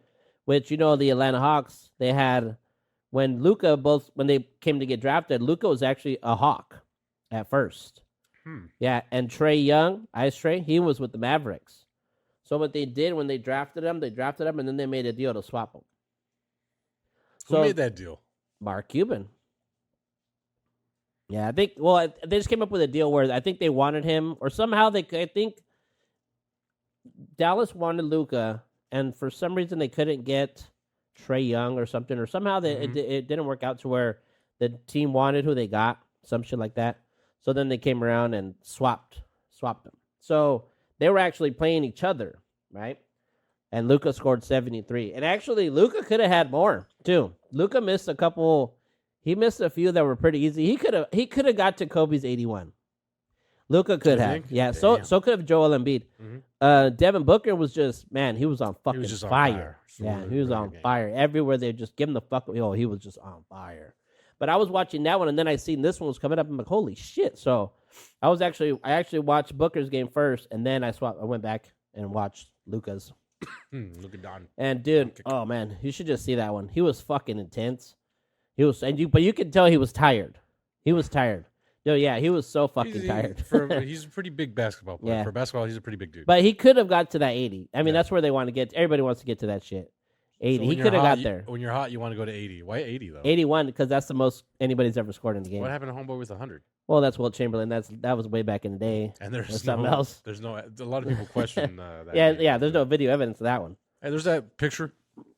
S1: Which the Atlanta Hawks, they had when they came to get drafted, Luka was actually a Hawk at first. Yeah, and Trae Young, Ice Trae, he was with the Mavericks. So what they did when they drafted him, and then they made a deal to swap him.
S2: Who made that deal?
S1: Mark Cuban. Yeah, I think. Well, they just came up with a deal where I think they wanted him, or somehow I think Dallas wanted Luka, and for some reason they couldn't get Trae Young or something, or somehow it didn't work out to where the team wanted who they got, some shit like that. So then they came around and swapped them. So they were actually playing each other, right? And Luka scored 73. And actually, Luka could have had more too. Luka missed a couple. He missed a few that were pretty easy. He could have got to Kobe's 81. Luka could have.
S2: think?
S1: Yeah.
S2: Damn.
S1: So could have Joel Embiid.
S2: Mm-hmm.
S1: Devin Booker was just, man, he was on fucking
S2: just on
S1: fire.
S2: fire.
S1: Yeah, he was
S2: Really
S1: on
S2: good game.
S1: fire. Everywhere they just give him the fuck. Yo, he was just on fire. But I was watching that one, and then I seen this one was coming up. I'm like, holy shit! So I actually watched Booker's game first, and then I went back and watched Luka's.
S2: Look at Don.
S1: And dude, oh man, you should just see that one. He was fucking intense. But you could tell he was tired. He was tired. Dude, yeah, he was so fucking tired.
S2: He's a pretty big basketball player.
S1: Yeah.
S2: For basketball, he's a pretty big dude.
S1: But he could have got to that 80. I mean,
S2: Yeah.
S1: that's where they want to get. Everybody wants to get to that shit. 80.
S2: So
S1: He
S2: when you're
S1: could have
S2: hot,
S1: got there.
S2: When you're hot, you want to go to 80. Why 80 though?
S1: 81 because that's the most anybody's ever scored in the game.
S2: What happened to Homeboy with 100?
S1: Well, that's Wilt Chamberlain. That was way back in the day.
S2: And
S1: Or
S2: there's
S1: something
S2: no,
S1: else.
S2: there's no. A lot of people question that.
S1: Yeah,
S2: game.
S1: yeah. There's no video evidence of that one.
S2: Hey, there's that picture,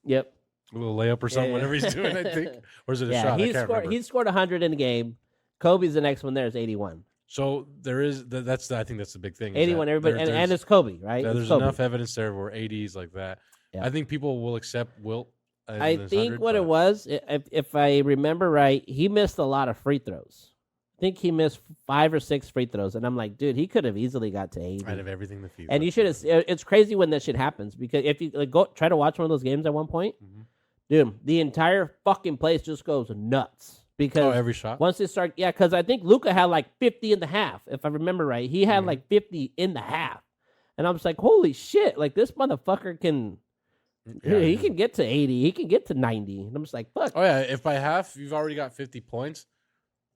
S1: Yep.
S2: a little layup or something,
S1: Yeah.
S2: whatever he's doing. I think, or is it a
S1: Yeah,
S2: shot? I
S1: he
S2: can't remember.
S1: scored 100 in the game. Kobe's the next one. There's 81.
S2: So there is. I think that's the big thing. is
S1: 81.
S2: that
S1: Everybody, and
S2: there's-
S1: it's Kobe, right?
S2: yeah,
S1: It's
S2: there's
S1: Kobe.
S2: enough evidence there where 80s like that.
S1: Yeah.
S2: I think people will accept Wilt.
S1: I think what it was, if I remember right, he missed a lot of free throws. I think he missed 5 or 6 free throws, and I'm like, dude, he could have easily got to 80.
S2: out of everything the FIFA.
S1: And you should have. It's crazy when that shit happens because if you go try to watch one of those games at one point,
S2: Mhm.
S1: dude, the entire fucking place just goes nuts because
S2: every shot.
S1: once they start, yeah, because I think Luka had like 50 in the half, if I remember right. He had
S2: Mhm.
S1: like 50 in the half, and I was like, holy shit, like this motherfucker can.
S2: Yeah,
S1: He can get to 80. He can get to 90. And I'm just like, fuck.
S2: Oh yeah, if by half you've already got 50 points,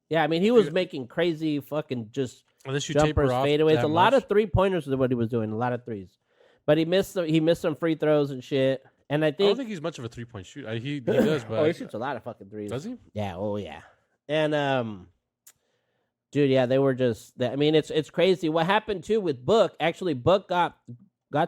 S1: Yeah, I mean, he was
S2: Yeah.
S1: making crazy fucking just
S2: unless you
S1: jumpers,
S2: taper off
S1: fadeaways.
S2: that
S1: A lot
S2: much,
S1: of 3-pointers is what he was doing. A lot of threes. But he missed some free throws and shit. And I
S2: I don't
S1: think,
S2: think he's much of a 3-point shooter. He does, but
S1: oh, he shoots a lot of fucking threes.
S2: does he?
S1: Yeah, oh yeah. And dude, yeah, they were just. I mean, it's crazy. What happened too with Book? Actually, Book got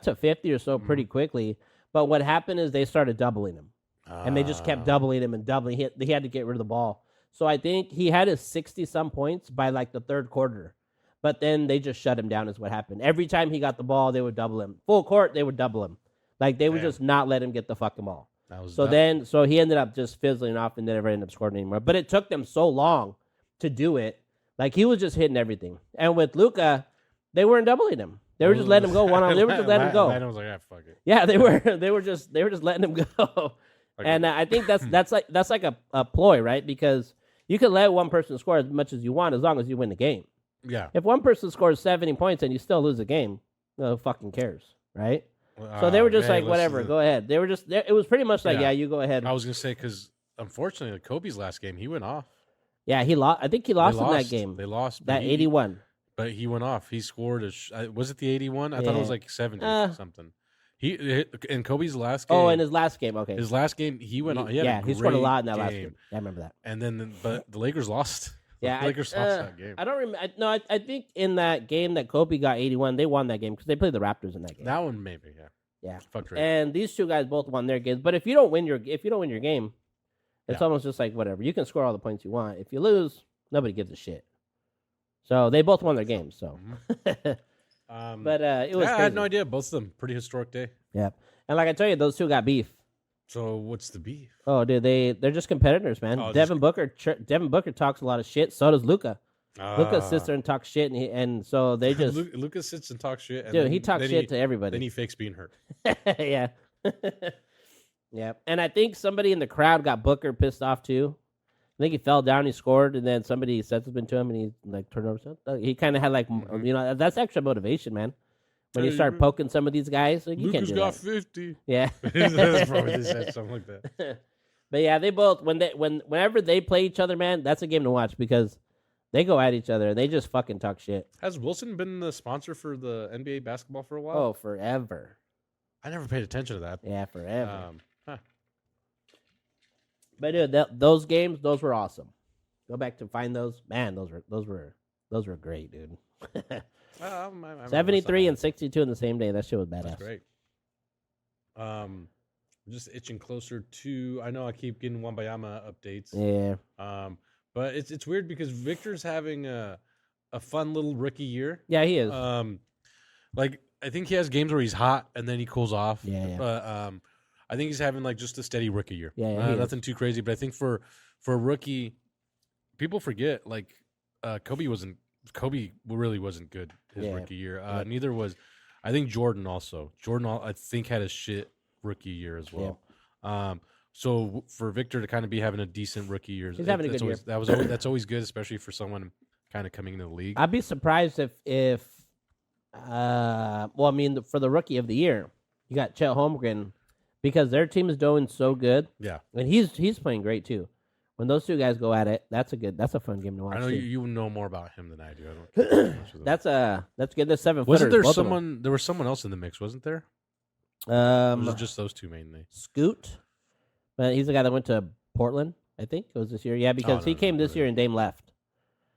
S1: to 50 or so pretty quickly. But what happened is they started doubling him, and they just kept doubling him and doubling. He had to get rid of the ball. So I think he had his 60-some points by like the third quarter. But then they just shut him down is what happened. Every time he got the ball, they would double him. Full court, they would double him. Like they would
S2: Damn.
S1: just not let him get the fucking ball.
S2: That was
S1: So he ended up just fizzling off and never ended up scoring anymore. But it took them so long to do it. Like he was just hitting everything. And with Luka, they weren't doubling him. They were just letting him go one on. They were just letting him go.
S2: I was like, ah, fuck it.
S1: Yeah, they were just letting him go.
S2: Like,
S1: And I think that's like a ploy, right? Because you can let one person score as much as you want as long as you win the game.
S2: yeah.
S1: If one person scores 70 points and you still lose the game, no fucking cares, right? So they were just like, whatever, go ahead. They were just, it was pretty much like,
S2: Yeah.
S1: yeah, you go ahead.
S2: I was gonna say because unfortunately, Kobe's last game, he went off.
S1: Yeah, he lost. I think he lost
S2: They
S1: in that game.
S2: They lost.
S1: That 81.
S2: But he went off. He scored was it the 81? I thought it was
S1: Yeah.
S2: like 70 something. He in Kobe's last game.
S1: Oh, in his last game. Okay.
S2: his last game, he went on. He had
S1: he scored a
S2: great
S1: lot in that last
S2: game.
S1: game. Yeah, I remember that.
S2: And then, but the Lakers lost.
S1: Yeah,
S2: the Lakers lost that game.
S1: I don't remember. No, I think in that game that Kobe got 81, they won that game because they played the Raptors in that game.
S2: That one maybe, yeah.
S1: Yeah.
S2: Fuck Drake.
S1: And these two guys both won their games. But if you don't win your game, it's
S2: Yeah.
S1: almost just like whatever. You can score all the points you want. If you lose, nobody gives a shit. So they both won their games. So,
S2: But
S1: it was.
S2: I
S1: crazy.
S2: had no idea. Both of them pretty historic day.
S1: Yeah, and like I tell you, those two got beef.
S2: So what's the beef?
S1: Oh, dude, they're just competitors, man.
S2: Oh,
S1: Devin Booker talks a lot of shit. So does Luca. Luca sits there and talks shit, and so they just
S2: Lucas sits and talks shit. And
S1: dude,
S2: then,
S1: he talks
S2: then
S1: shit to everybody.
S2: Then he fakes being hurt.
S1: Yeah. Yeah. And I think somebody in the crowd got Booker pissed off too. I think he fell down, he scored, and then somebody said something to him and he like turned over. He kind of had like, you know, that's extra motivation, man. When you start poking some of these guys, like, you
S2: Lucas
S1: can't do
S2: got
S1: that.
S2: 50.
S1: Yeah.
S2: That's probably they said something like that.
S1: But yeah, they both whenever they play each other, man, that's a game to watch because they go at each other and they just fucking talk shit.
S2: Has Wilson been the sponsor for the NBA basketball for a while?
S1: Oh, forever.
S2: I never paid attention to that.
S1: Yeah, forever.
S2: Huh.
S1: But dude, those games, those were awesome. Go back to find those. Man, those were great, dude.
S2: I
S1: 73 and 62 in the same day. That shit was badass.
S2: That's great. I'm just itching closer to. I know I keep getting Wambayama updates.
S1: Yeah.
S2: But it's weird because Victor's having a fun little rookie year.
S1: Yeah, he is.
S2: Like I think he has games where he's hot and then he cools off.
S1: Yeah.
S2: But I think he's having like just a steady rookie year.
S1: Yeah,
S2: nothing too crazy. But I think for a rookie, people forget like Kobe really wasn't good his rookie year. Neither was, I think Jordan also. I think had a shit rookie year as well.
S1: Yeah.
S2: So for Victor to kind of be having a decent rookie year,
S1: He's having a good year.
S2: That's always good, especially for someone kind of coming into the league.
S1: I'd be surprised if well, I mean, for the rookie of the year, you got Chet Holmgren because their team is doing so good.
S2: Yeah,
S1: and he's playing great too. When those two guys go at it, that's a fun game to watch.
S2: I know
S1: too.
S2: you know more about him than I do. I don't.
S1: That's good. There's 7
S2: Wasn't there
S1: footers, both of
S2: someone? There was someone else in the mix, wasn't there?
S1: them.
S2: Or was it just those two mainly?
S1: Scoot, but he's the guy that went to Portland. I think it was this year. Yeah, because he came this year and Dame left.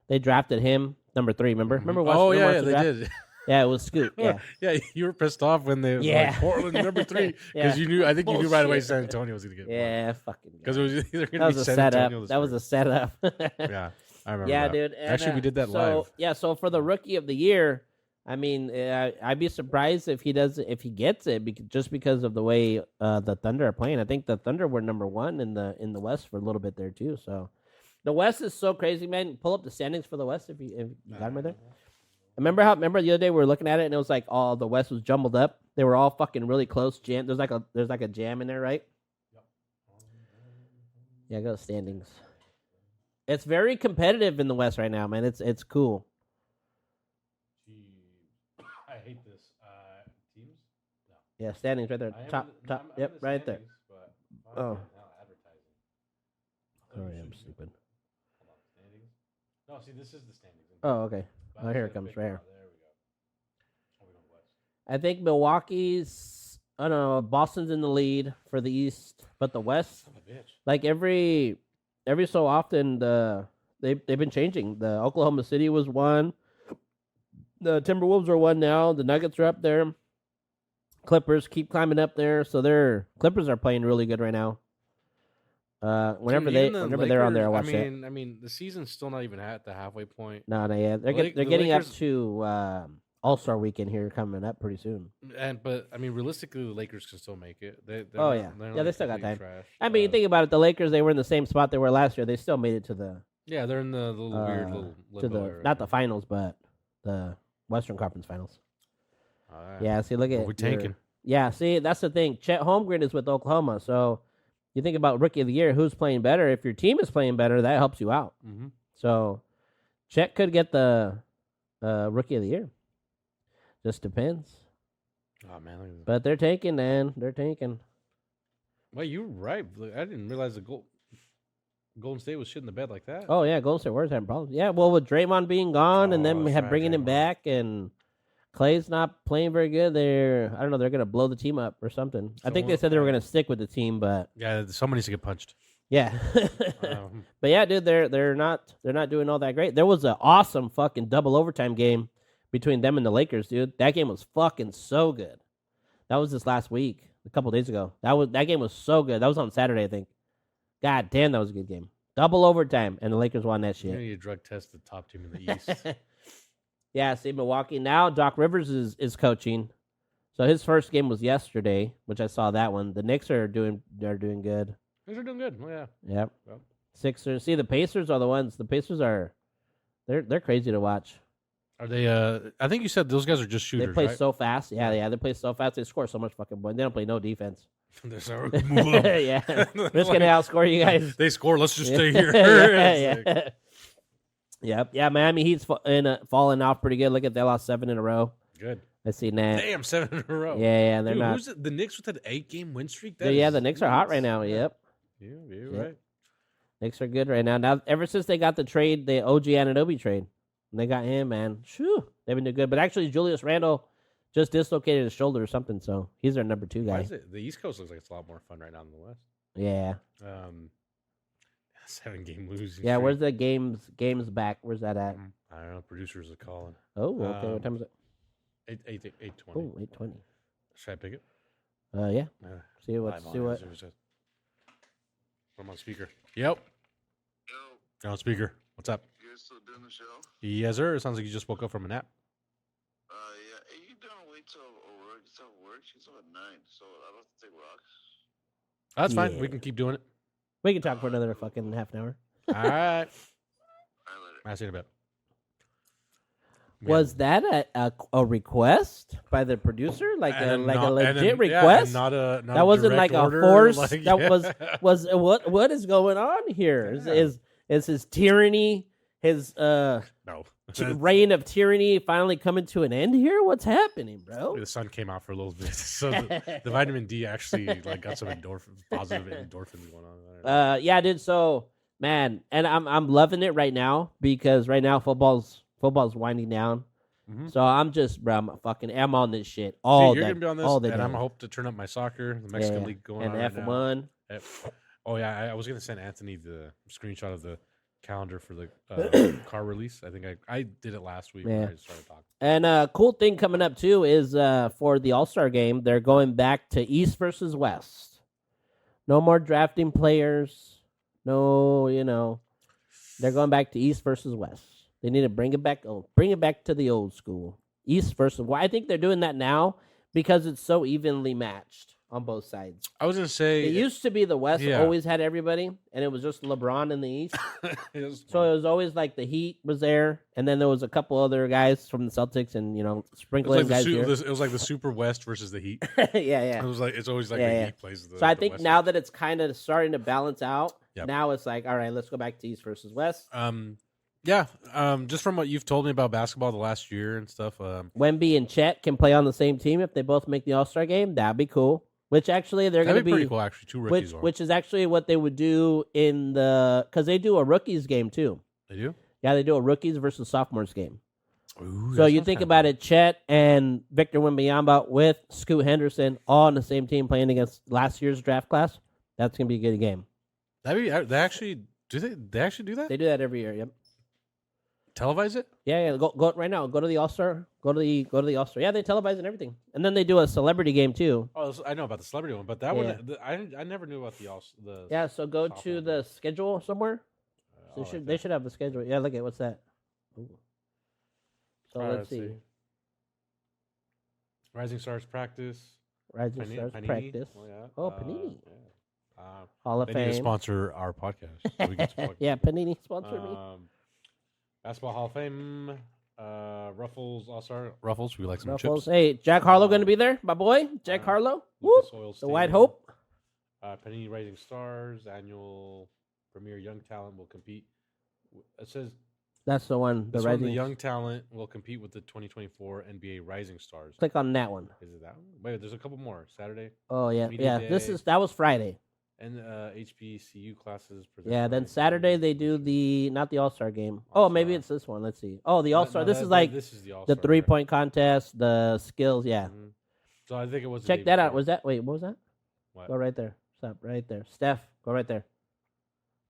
S1: They drafted him number 3. Remember?
S2: Oh yeah, they did.
S1: Yeah, it was Scoot. Yeah,
S2: yeah. You were pissed off when they like, Portland number 3 because you knew. I think you knew right away San Antonio was going to get.
S1: Yeah, fucking.
S2: Because it was either going
S1: That
S2: to
S1: was
S2: be
S1: a
S2: San
S1: setup.
S2: Antonio.
S1: That was a setup.
S2: Yeah, I remember.
S1: Yeah,
S2: that.
S1: dude. And,
S2: Actually, we did that live.
S1: Yeah, so for the rookie of the year, I mean, I'd be surprised if he gets it just because of the way the Thunder are playing. I think the Thunder were number 1 in the West for a little bit there too. So the West is so crazy, man. Pull up the standings for the West if you got them right there. Remember the other day we were looking at it and it was like all the West was jumbled up. They were all fucking really close. Jam. There's like a jam in there, right? Yeah, go to standings. It's very competitive in the West right now, man. It's cool.
S2: I hate this. Teams? No.
S1: Yeah, standings right there. Top. Yep, right there. Oh. Sorry, I'm stupid.
S2: No, see, this is the standings.
S1: Oh, okay. Oh, here it comes, right here. There we go. I think Milwaukee's. I don't know. Boston's in the lead for the East, but the West, like every so often, they've been changing. The Oklahoma City was 1. The Timberwolves are 1 now. The Nuggets are up there. Clippers keep climbing up there. So Clippers are playing really good right now. Whenever they're on there, I watch it.
S2: I mean, the season's still not even at the halfway point.
S1: No, yeah, they're getting up to All-Star Weekend here coming up pretty soon.
S2: But I mean, realistically, the Lakers can still make it. They
S1: still got time.
S2: Trash.
S1: I mean, think about it. The Lakers, they were in the same spot they were last year. They still made it to the.
S2: Yeah, they're in the little weird little limbo area.
S1: Not the finals, but the Western Conference Finals.
S2: All right.
S1: Yeah, see, look at
S2: we're tanking.
S1: Yeah, see, that's the thing. Chet Holmgren is with Oklahoma, so. You think about Rookie of the Year, who's playing better? If your team is playing better, that helps you out.
S2: Mm-hmm.
S1: So, Chet could get the Rookie of the Year. Just depends.
S2: Oh, man.
S1: But they're tanking, man. They're tanking.
S2: Well, you're right. I didn't realize the Golden State was shit in the bed like that.
S1: Oh, yeah. Golden State Warriors having problems. Yeah, well, with Draymond being gone and then bringing him back and Clay's not playing very good. I don't know, they're going to blow the team up or something. I think they said they were going to stick with the team, but
S2: yeah, someone needs to get punched.
S1: Yeah. But yeah, dude, they're not doing all that great. There was an awesome fucking double overtime game between them and the Lakers, dude. That game was fucking so good. That was this last week, a couple days ago. That game was so good. That was on Saturday, I think. God damn, that was a good game. Double overtime, and the Lakers won that shit.
S2: You need to drug test the top team in the East.
S1: Yeah, see Milwaukee now. Doc Rivers is coaching, so his first game was yesterday, which I saw that one. The Knicks are doing good.
S2: Things are doing good. Oh, yeah.
S1: Yep.
S2: Yep.
S1: Sixers. See, the Pacers are the ones. The Pacers are they're crazy to watch.
S2: Are they? I think you said those guys are just shooters.
S1: They play
S2: right?
S1: so fast. Yeah. They play so fast. They score so much fucking points. They don't play no defense.
S2: They're so move up.
S1: Yeah, we're just gonna outscore you guys.
S2: They score. Let's just stay here.
S1: yeah,
S2: It's like,
S1: Yep. Yeah, Miami Heat's falling off pretty good. Look at they lost 7 in a row.
S2: good.
S1: I see that.
S2: Damn, 7 in a row.
S1: Yeah, they're
S2: Dude,
S1: not.
S2: who's it? The Knicks with that 8-game win streak.
S1: Yeah, the Knicks are hot right now. Yep.
S2: Yeah, you're
S1: Yep.
S2: right.
S1: Knicks are good right now. Now, ever since they got the trade, the OG Anunoby trade, and they got him, man. Shoo, they've been doing good. But actually, Julius Randle just dislocated his shoulder or something, so he's their number 2
S2: Why
S1: guy.
S2: is it? The East Coast looks like it's a lot more fun right now than the West.
S1: Yeah.
S2: 7-game losing.
S1: Yeah,
S2: streak.
S1: where's the games back? Where's that at?
S2: I don't know. Producers are calling.
S1: Oh, okay. What time is it?
S2: 8:20.
S1: Oh, 8:20.
S2: Should I pick it?
S1: Yeah.
S2: Uh,
S1: See what?
S2: live
S1: See
S2: on.
S1: what?
S2: I'm on speaker. Yep.
S3: Yo,
S2: On speaker. What's up?
S3: you guys still doing the show?
S2: Yes, sir. It sounds like you just woke up from a nap.
S3: Yeah. Hey, you don't wait till work. It's at work. She's up at 9, so I don't have to take rocks.
S2: That's fine.
S1: Yeah.
S2: We can keep doing it.
S1: We can talk for another fucking half an hour.
S2: All right.
S3: All right, later.
S2: I'll see you in a bit.
S1: Was that a request by the producer, like a legit request?
S2: Yeah, not a
S1: that wasn't like
S2: direct
S1: a
S2: order,
S1: force.
S2: like,
S1: that
S2: yeah.
S1: was what is going on here?
S2: Yeah.
S1: Is his tyranny, his
S2: No.
S1: reign of tyranny finally coming to an end here? What's happening, bro?
S2: The sun came out for a little bit, so the vitamin D actually like got some positive endorphins going on.
S1: Yeah, dude. So man, and I'm loving it right now because right now football's winding down.
S2: Mhm.
S1: So I'm just, bro, I'm on this shit
S2: See,
S1: all
S2: you're
S1: day.
S2: gonna be on this,
S1: all day.
S2: and I'm hope to turn up my soccer, the Mexican league going
S1: and
S2: on right
S1: F1.
S2: now. Oh yeah, I was gonna send Anthony the screenshot of the calendar for the car release. I think I did it last week when
S1: Yeah.
S2: I started talking.
S1: And a cool thing coming up too is for the All-Star game, they're going back to East versus West. No more drafting players. No, they're going back to East versus West. They need to bring it back to the old school. East versus West. I think they're doing that now because it's so evenly matched on both sides.
S2: I was gonna say
S1: It used to be the West
S2: Yeah.
S1: always had everybody, and it was just LeBron in the East.
S2: it was
S1: So it was always like the Heat was there, and then there was a couple other guys from the Celtics, and
S2: it was
S1: sprinkling
S2: like
S1: guys here.
S2: it was like the Super West versus the Heat.
S1: yeah.
S2: It was like it's always like
S1: Yeah,
S2: the
S1: yeah.
S2: Heat plays the.
S1: So I
S2: the
S1: think
S2: West
S1: now
S2: Coast.
S1: that it's kind of starting to balance out,
S2: Yep.
S1: now it's like, all right, let's go back to East versus West.
S2: Yeah, just from what you've told me about basketball the last year and stuff.
S1: Wemby and Chet can play on the same team if they both make the All-Star game. That'd be cool. Which actually they're going
S2: That'd
S1: to
S2: be
S1: be
S2: pretty cool, actually. 2 rookies.
S1: which is actually what they would do in because they do a rookies game too.
S2: They do.
S1: Yeah, they do a rookies versus sophomores game.
S2: Ooh,
S1: So you think about it, Chet and Victor Wembanyama with Scoot Henderson all on the same team playing against last year's draft class. That's gonna be a good game.
S2: That'd be. They actually do. They actually do that.
S1: They do that every year. Yep.
S2: Televise it.
S1: Yeah. Go right now. Go to the All-Star. Go to the All-Star. Yeah, they televise and everything, and then they do a celebrity game too.
S2: Oh, I know about the celebrity one, but that
S1: Yeah.
S2: one I never knew about the.
S1: Yeah. So go to
S2: sophomore
S1: the schedule somewhere.
S2: Oh,
S1: They should have a schedule. Yeah. Look at what's that. Ooh. So
S2: All right,
S1: let's see.
S2: Rising Stars practice.
S1: Rising Stars
S2: Panini.
S1: practice.
S2: Oh, yeah.
S1: Oh, Panini.
S2: Yeah.
S1: Hall of
S2: They need to
S1: Fame.
S2: sponsor our podcast. So we get some fucking-
S1: Yeah, Panini sponsor me.
S2: Basketball Hall of Fame. Ruffles All-Star. Ruffles. We like some
S1: Ruffles.
S2: chips.
S1: Hey, Jack Harlow going to be there, my boy. Jack Harlow. Woo.
S2: Lucas Oil
S1: The White
S2: Stadium.
S1: Hope.
S2: Panini Rising Stars annual premier young talent will compete. It says
S1: That's the one. The
S2: this one,
S1: Rising.
S2: the young talent will compete with the 2024 NBA Rising Stars.
S1: Click on that one.
S2: Is it that one? Wait, there's a couple more. Saturday
S1: Oh yeah,
S2: Media
S1: yeah.
S2: Day.
S1: That was Friday.
S2: and HBCU classes. presented
S1: Yeah.
S2: by
S1: Then Saturday they do not the All-Star game. Oh, maybe
S2: All-Star.
S1: it's this one. Let's see. Oh, the All-Star.
S2: No,
S1: This is like
S2: this is the
S1: the
S2: All-Star,
S1: 3-point contest, the skills. Yeah.
S2: Mhm. So I think it was. the
S1: Check
S2: day
S1: that out.
S2: before.
S1: Was that? Wait, what was that?
S2: What?
S1: Go right there. Stop right there. Steph, go right there.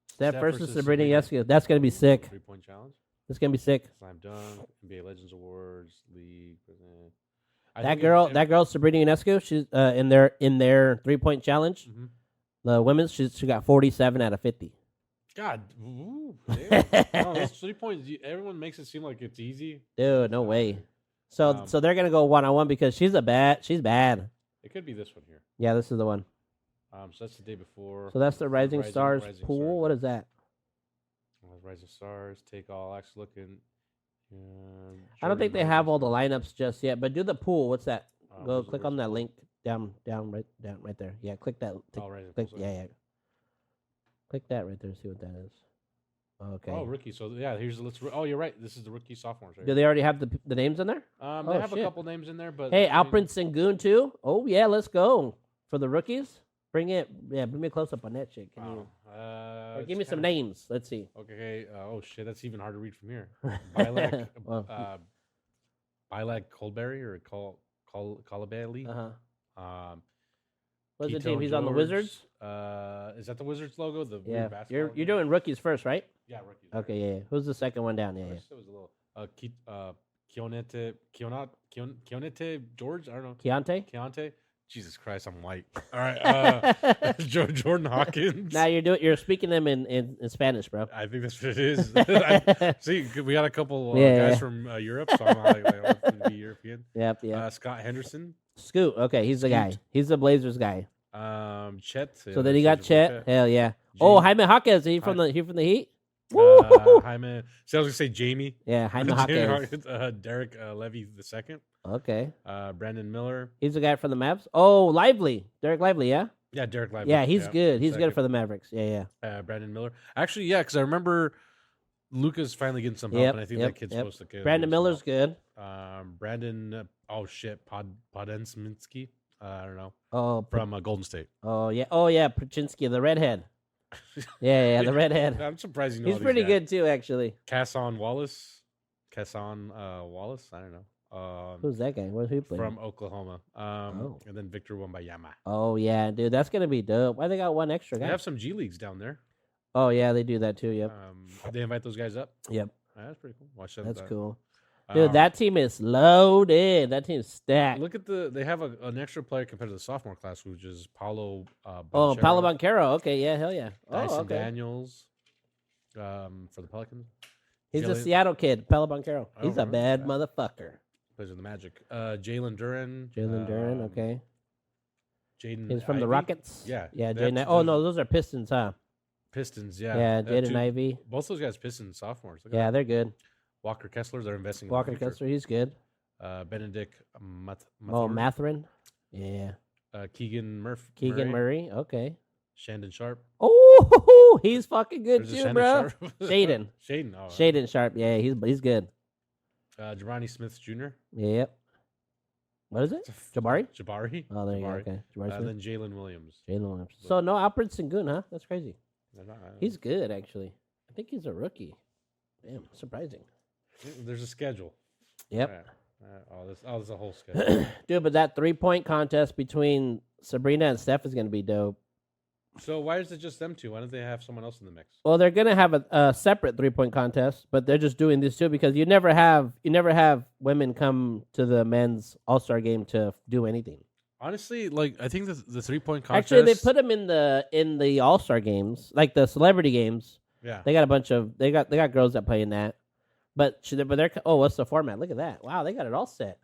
S1: Steph
S2: Steph
S1: versus
S2: versus
S1: Sabrina
S2: Sabrina.
S1: Ionescu. That's gonna be sick.
S2: 3-point challenge.
S1: It's gonna be sick.
S2: Slam dunk. NBA Legends Awards League.
S1: That girl, Sabrina Ionescu. She's in their 3-point challenge.
S2: Mhm.
S1: The women's, she got 47 out of 50.
S2: God, ooh, damn. No, those 3 points. Everyone makes it seem like it's easy.
S1: Dude, no way. So
S2: Um,
S1: so they're gonna go 1-on-1 because she's bad.
S2: It could be this one here.
S1: Yeah, this is the one.
S2: So that's the day before.
S1: So that's the Rising Stars
S2: Rising
S1: pool.
S2: Stars.
S1: What is that?
S2: Rising Stars, take all. Actually, looking.
S1: I don't think they have all the lineups just yet, but do the pool. What's that? Go
S2: where's the-
S1: click
S2: where's
S1: on
S2: the
S1: that
S2: pool?
S1: link down right there. Yeah, click that.
S2: Oh, Rising
S1: Click,
S2: Stars.
S1: yeah. Click that right there. See what that is. Okay.
S2: Oh, rookie. So yeah, oh, you're right. This is the rookie sophomores. Right?
S1: Do they already have the names in there?
S2: They
S1: Oh,
S2: have
S1: shit.
S2: a couple names in there, but
S1: Hey,
S2: I mean,
S1: Alprin Sengun too. Oh yeah, let's go for the rookies. Bring it. Yeah, bring me a close up on that shit. Can you? Or
S2: it's
S1: give me some
S2: kinda-
S1: names. Let's see.
S2: Okay. Oh shit, that's even hard to read from here. Bilac,
S1: Well,
S2: Bilac Colberry or Colabelli. Um,
S1: What's the
S2: Keto
S1: team? He's on the
S2: George,
S1: Wizards.
S2: Is that the Wizards logo? The weird
S1: Yeah,
S2: basketball
S1: you're
S2: logo?
S1: doing rookies first, right?
S2: Yeah, rookies.
S1: Okay, yeah. Who's the second one down? Yeah, yeah.
S2: It was a little Keonete George. I don't know.
S1: Keontae.
S2: Keontae. Jesus Christ, I'm white. All right. Jordan Hawkins.
S1: Now you're speaking them in Spanish, bro.
S2: I think that's what it is. See, we got a couple
S1: Yeah.
S2: guys from Europe, so I'm not like to be European.
S1: Yep, yeah.
S2: Scott Henderson,
S1: Scoot. Okay, he's the guy.
S2: Scoot.
S1: He's the Blazers guy.
S2: Chet.
S1: So then he got Chet. Hell yeah.
S2: Jamie.
S1: Oh, Jaime Jaquez. He from the Heat. Woo!
S2: Jaime. See, I was gonna say Jamie.
S1: Yeah, Jaime Jaquez.
S2: Derek Levy the second.
S1: Okay,
S2: Brandon Miller.
S1: he's the guy from the Mavs. Oh, Lively. Derek Lively. Yeah.
S2: Yeah, Derek Lively.
S1: Yeah, he's good. He's
S2: second.
S1: good for the Mavericks. Yeah, yeah.
S2: Brandon Miller. Actually, yeah, because I remember Luca's finally getting some help,
S1: Yep,
S2: and I think
S1: yep,
S2: that kid's
S1: yep.
S2: supposed to get
S1: Brandon
S2: some help.
S1: Miller's good.
S2: Brandon, oh shit, Podensminski. I don't know.
S1: Oh,
S2: From Golden State.
S1: oh yeah. Oh yeah. Pachinski, the redhead. Yeah, the redhead.
S2: I'm surprised you know.
S1: He's
S2: all these
S1: pretty
S2: guys.
S1: good too, actually.
S2: Casson Wallace. Wallace. I don't know.
S1: Who's that guy? Who played?
S2: From Oklahoma.
S1: Oh.
S2: And then Victor Wembanyama.
S1: Oh yeah, dude, that's gonna be dope. Why they got one extra
S2: They
S1: guy?
S2: have some G leagues down there.
S1: Oh yeah, they do that too. Yep.
S2: They invite those guys up.
S1: Yep.
S2: That's pretty cool. Watch that.
S1: That's
S2: that.
S1: cool. Dude,
S2: Um,
S1: that team is loaded. That team's stacked.
S2: Look at they have an extra player compared to the sophomore class, which is Paulo.
S1: Oh, Paolo Banchero. Okay, yeah, hell yeah.
S2: Dyson
S1: Oh, okay.
S2: Daniels. For the Pelicans,
S1: He's a
S2: Jalen-
S1: Seattle kid, Paolo Banchero.
S2: Oh,
S1: He's a
S2: really?
S1: bad
S2: Yeah.
S1: motherfucker.
S2: plays with the Magic. Jalen Duran.
S1: Jalen Duran. Okay,
S2: Jaden.
S1: he's from the
S2: Ivey.
S1: Rockets.
S2: Yeah,
S1: yeah.
S2: that's-
S1: Jaden. Oh
S2: those-
S1: no, those are Pistons, huh?
S2: Pistons. Yeah.
S1: Yeah, Jaden Ivey.
S2: Both those guys, Pistons sophomores. Look at
S1: Yeah,
S2: that.
S1: they're good.
S2: Walker Kessler. They're investing.
S1: Walker
S2: in the future.
S1: Kessler, he's good.
S2: Benedict
S1: Oh, Matherin. Yeah.
S2: Keegan
S1: Keegan Murray. Okay.
S2: Shandon Sharp.
S1: Oh, he's fucking good
S2: There's a
S1: too,
S2: Shandon
S1: bro.
S2: Sharp.
S1: Shaden.
S2: Shaden. Oh,
S1: Shaden Sharp. Yeah, he's good.
S2: Jabari Smith Jr.
S1: Yep. What is it? Jabari?
S2: Jabari.
S1: Oh, there you go.
S2: Jabari.
S1: Okay. Jabari Smith.
S2: Then Jalen Williams.
S1: Jalen Williams. So no Alfred Sengun, huh? That's crazy.
S2: They're not-
S1: He's good, actually. I think he's a rookie. Damn, surprising.
S2: There's a schedule.
S1: Yep.
S2: This is a whole schedule.
S1: Dude, but that 3-point contest between Sabrina and Steph is going to be dope.
S2: So why is it just them two? Why don't they have someone else in the mix?
S1: Well, they're going to have a separate 3-point contest, but they're just doing this too because you never have women come to the men's All-Star game to do anything.
S2: Honestly, like I think the 3-point contest.
S1: Actually, they put them in the All-Star games, like the celebrity games.
S2: Yeah.
S1: They got a bunch of they got girls that play in that. But they're what's the format? Look at that. Wow, they got it all set.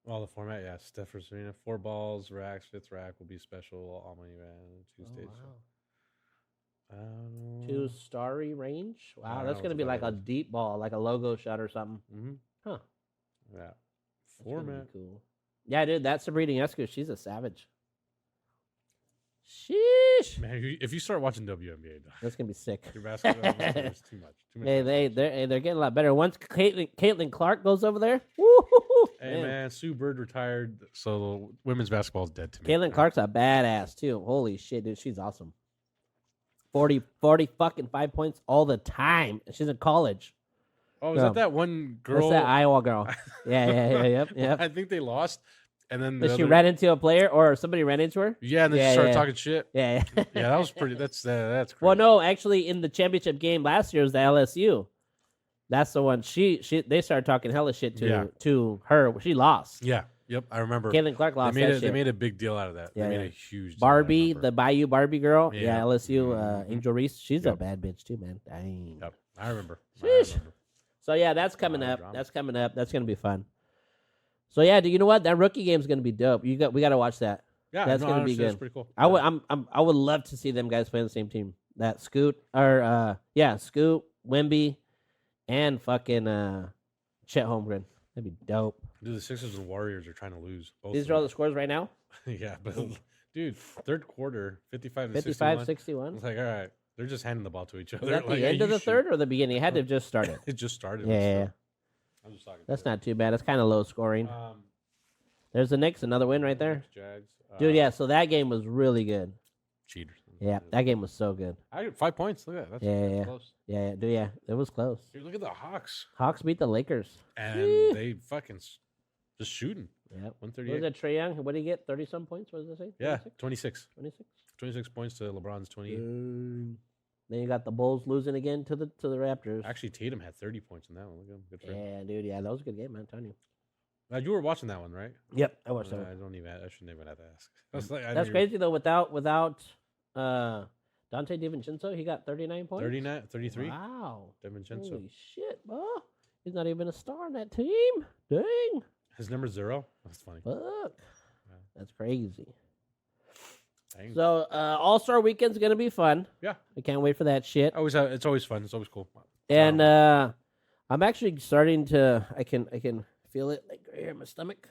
S2: Well, the format, yeah. Steph or Serena, 4 balls, racks, fifth rack will be special. All money event, 2 stages.
S1: Two starry range.
S2: I
S1: Wow,
S2: don't
S1: that's
S2: know
S1: gonna
S2: what
S1: be
S2: that
S1: like a
S2: is.
S1: deep ball, like a logo shot or something.
S2: Mm-hmm.
S1: Huh.
S2: Yeah.
S1: That's gonna be
S2: Format.
S1: cool. Yeah, dude, that's Sabrina Ionescu. She's a savage. Sheesh.
S2: Man, if you start watching WNBA, dog,
S1: That's gonna be sick.
S2: your basketball is too much. Too much.
S1: Hey, they're getting a lot better. Once Caitlin Clark goes over there, woo-hoo-hoo,
S2: Hey man, Sue Bird retired, so women's basketball is dead to me.
S1: Caitlin Clark's a badass too. Holy shit, dude, she's awesome. 40 fucking 5 points all the time. She's in college.
S2: Oh, is
S1: No.
S2: that one girl?
S1: That's that Iowa girl. Yeah, yep.
S2: I think they lost, and then
S1: But she ran into a player, or somebody ran into her.
S2: Yeah, and then
S1: Yeah,
S2: she started
S1: yeah.
S2: talking shit.
S1: Yeah.
S2: Yeah, that was pretty. That's crazy.
S1: Well, no, actually, in the championship game last year was the LSU. That's the one. They started talking hella shit
S2: Yeah.
S1: to her. She lost.
S2: Yeah, Yep, I remember.
S1: Caitlin Clark lost that
S2: They
S1: shit.
S2: made a big deal out of that.
S1: Yeah,
S2: they made
S1: yeah.
S2: a huge deal, I
S1: Barbie,
S2: remember.
S1: the Bayou Barbie girl. Yeah,
S2: Yeah.
S1: LSU,
S2: Mhm.
S1: Angel Reese. She's a
S2: Yep.
S1: bad bitch too, man. Dang.
S2: Yep, I remember.
S1: Sheesh.
S2: I remember.
S1: So yeah, that's coming
S2: lot of
S1: up.
S2: drama.
S1: That's coming up. That's gonna be fun. So yeah, you know what? That rookie game's gonna be dope. We gotta watch that.
S2: Yeah,
S1: That's
S2: no,
S1: gonna be
S2: honestly, that's
S1: good.
S2: pretty cool.
S1: I would love to see them guys play on the same team. That Scoot Scoot, Wemby, and fucking Chet Holmgren. That'd be dope.
S2: Dude, the Sixers and Warriors are trying to lose. Both
S1: These
S2: of
S1: are all
S2: them.
S1: the scores right now.
S2: Yeah, but dude, third quarter, 55 to
S1: 55,
S2: 61.
S1: 61.
S2: It's like, all right, they're just handing the ball to each other.
S1: Is that
S2: Like,
S1: the
S2: yeah,
S1: end of
S2: you
S1: the
S2: shoot.
S1: third or the beginning? It had to have just started.
S2: It just started.
S1: Yeah,
S2: but
S1: yeah,
S2: still.
S1: yeah.
S2: I'm just talking.
S1: That's not too bad. It's kind of low scoring. There's the Knicks, another win right there.
S2: Jags.
S1: Dude, yeah, so that game was really good.
S2: Cheaters.
S1: Yeah, that game was so good.
S2: I got 5 points. Look at that. That's,
S1: Yeah,
S2: that's
S1: yeah.
S2: close.
S1: Yeah, dude, yeah, it was close.
S2: Dude, look at the Hawks.
S1: Hawks beat the Lakers.
S2: And
S1: Yee.
S2: they fucking just shooting.
S1: Yep. What was
S2: 138.
S1: that, Trae Young? What did he get? 30-some points? What does it say?
S2: Yeah,
S1: 26?
S2: 26.
S1: 26?
S2: 26 points to LeBron's 28.
S1: Then you got the Bulls losing again to the Raptors.
S2: Actually, Tatum had 30 points in that one. Look at him. Good for him.
S1: Yeah, dude, yeah, that was a good game, man, I'm telling you.
S2: You were watching that one, right?
S1: Yep, I watched that.
S2: I don't even. I shouldn't even have to ask. I was like, I
S1: That's
S2: knew-
S1: crazy though. Without Dante DiVincenzo, he got 39 points.
S2: 39, 33.
S1: Wow.
S2: DiVincenzo.
S1: Holy shit, bro. He's not even a star on that team. Dang.
S2: His number 0. That's funny.
S1: Fuck.
S2: Yeah.
S1: That's crazy.
S2: Dang.
S1: So All-Star Weekend's gonna be fun.
S2: Yeah.
S1: I can't wait for that shit.
S2: It's always fun. It's always cool.
S1: And I'm actually starting to I can feel it like right here in my stomach.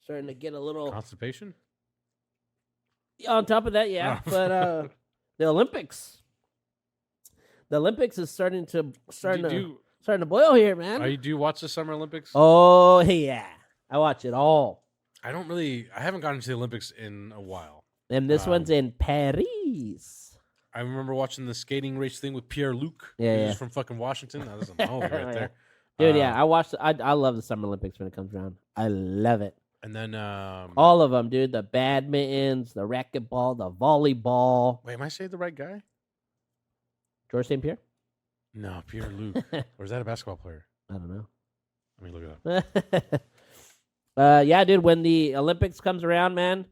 S1: Starting to get a little
S2: Constipation.
S1: on top of that, yeah.
S2: Oh.
S1: But the Olympics. The Olympics is starting to boil here, man.
S2: Do you watch the Summer Olympics?
S1: Oh yeah. I watch it all.
S2: I haven't gotten to the Olympics in a while.
S1: And this one's in Paris.
S2: I remember watching the skating race thing with Pierre Luc.
S1: Yeah,
S2: He's from fucking Washington. That was a movie right
S1: Yeah.
S2: there.
S1: Dude, yeah, I watched. I love the Summer Olympics when it comes around. I love it.
S2: And then
S1: All of them, dude. The badmintons, the racquetball, the volleyball.
S2: wait, am I saying the right guy?
S1: George St. Pierre?
S2: No, Pierre Luc. Or is that a basketball player?
S1: I don't know.
S2: Let me look it up.
S1: Yeah, dude. When the Olympics comes around, man,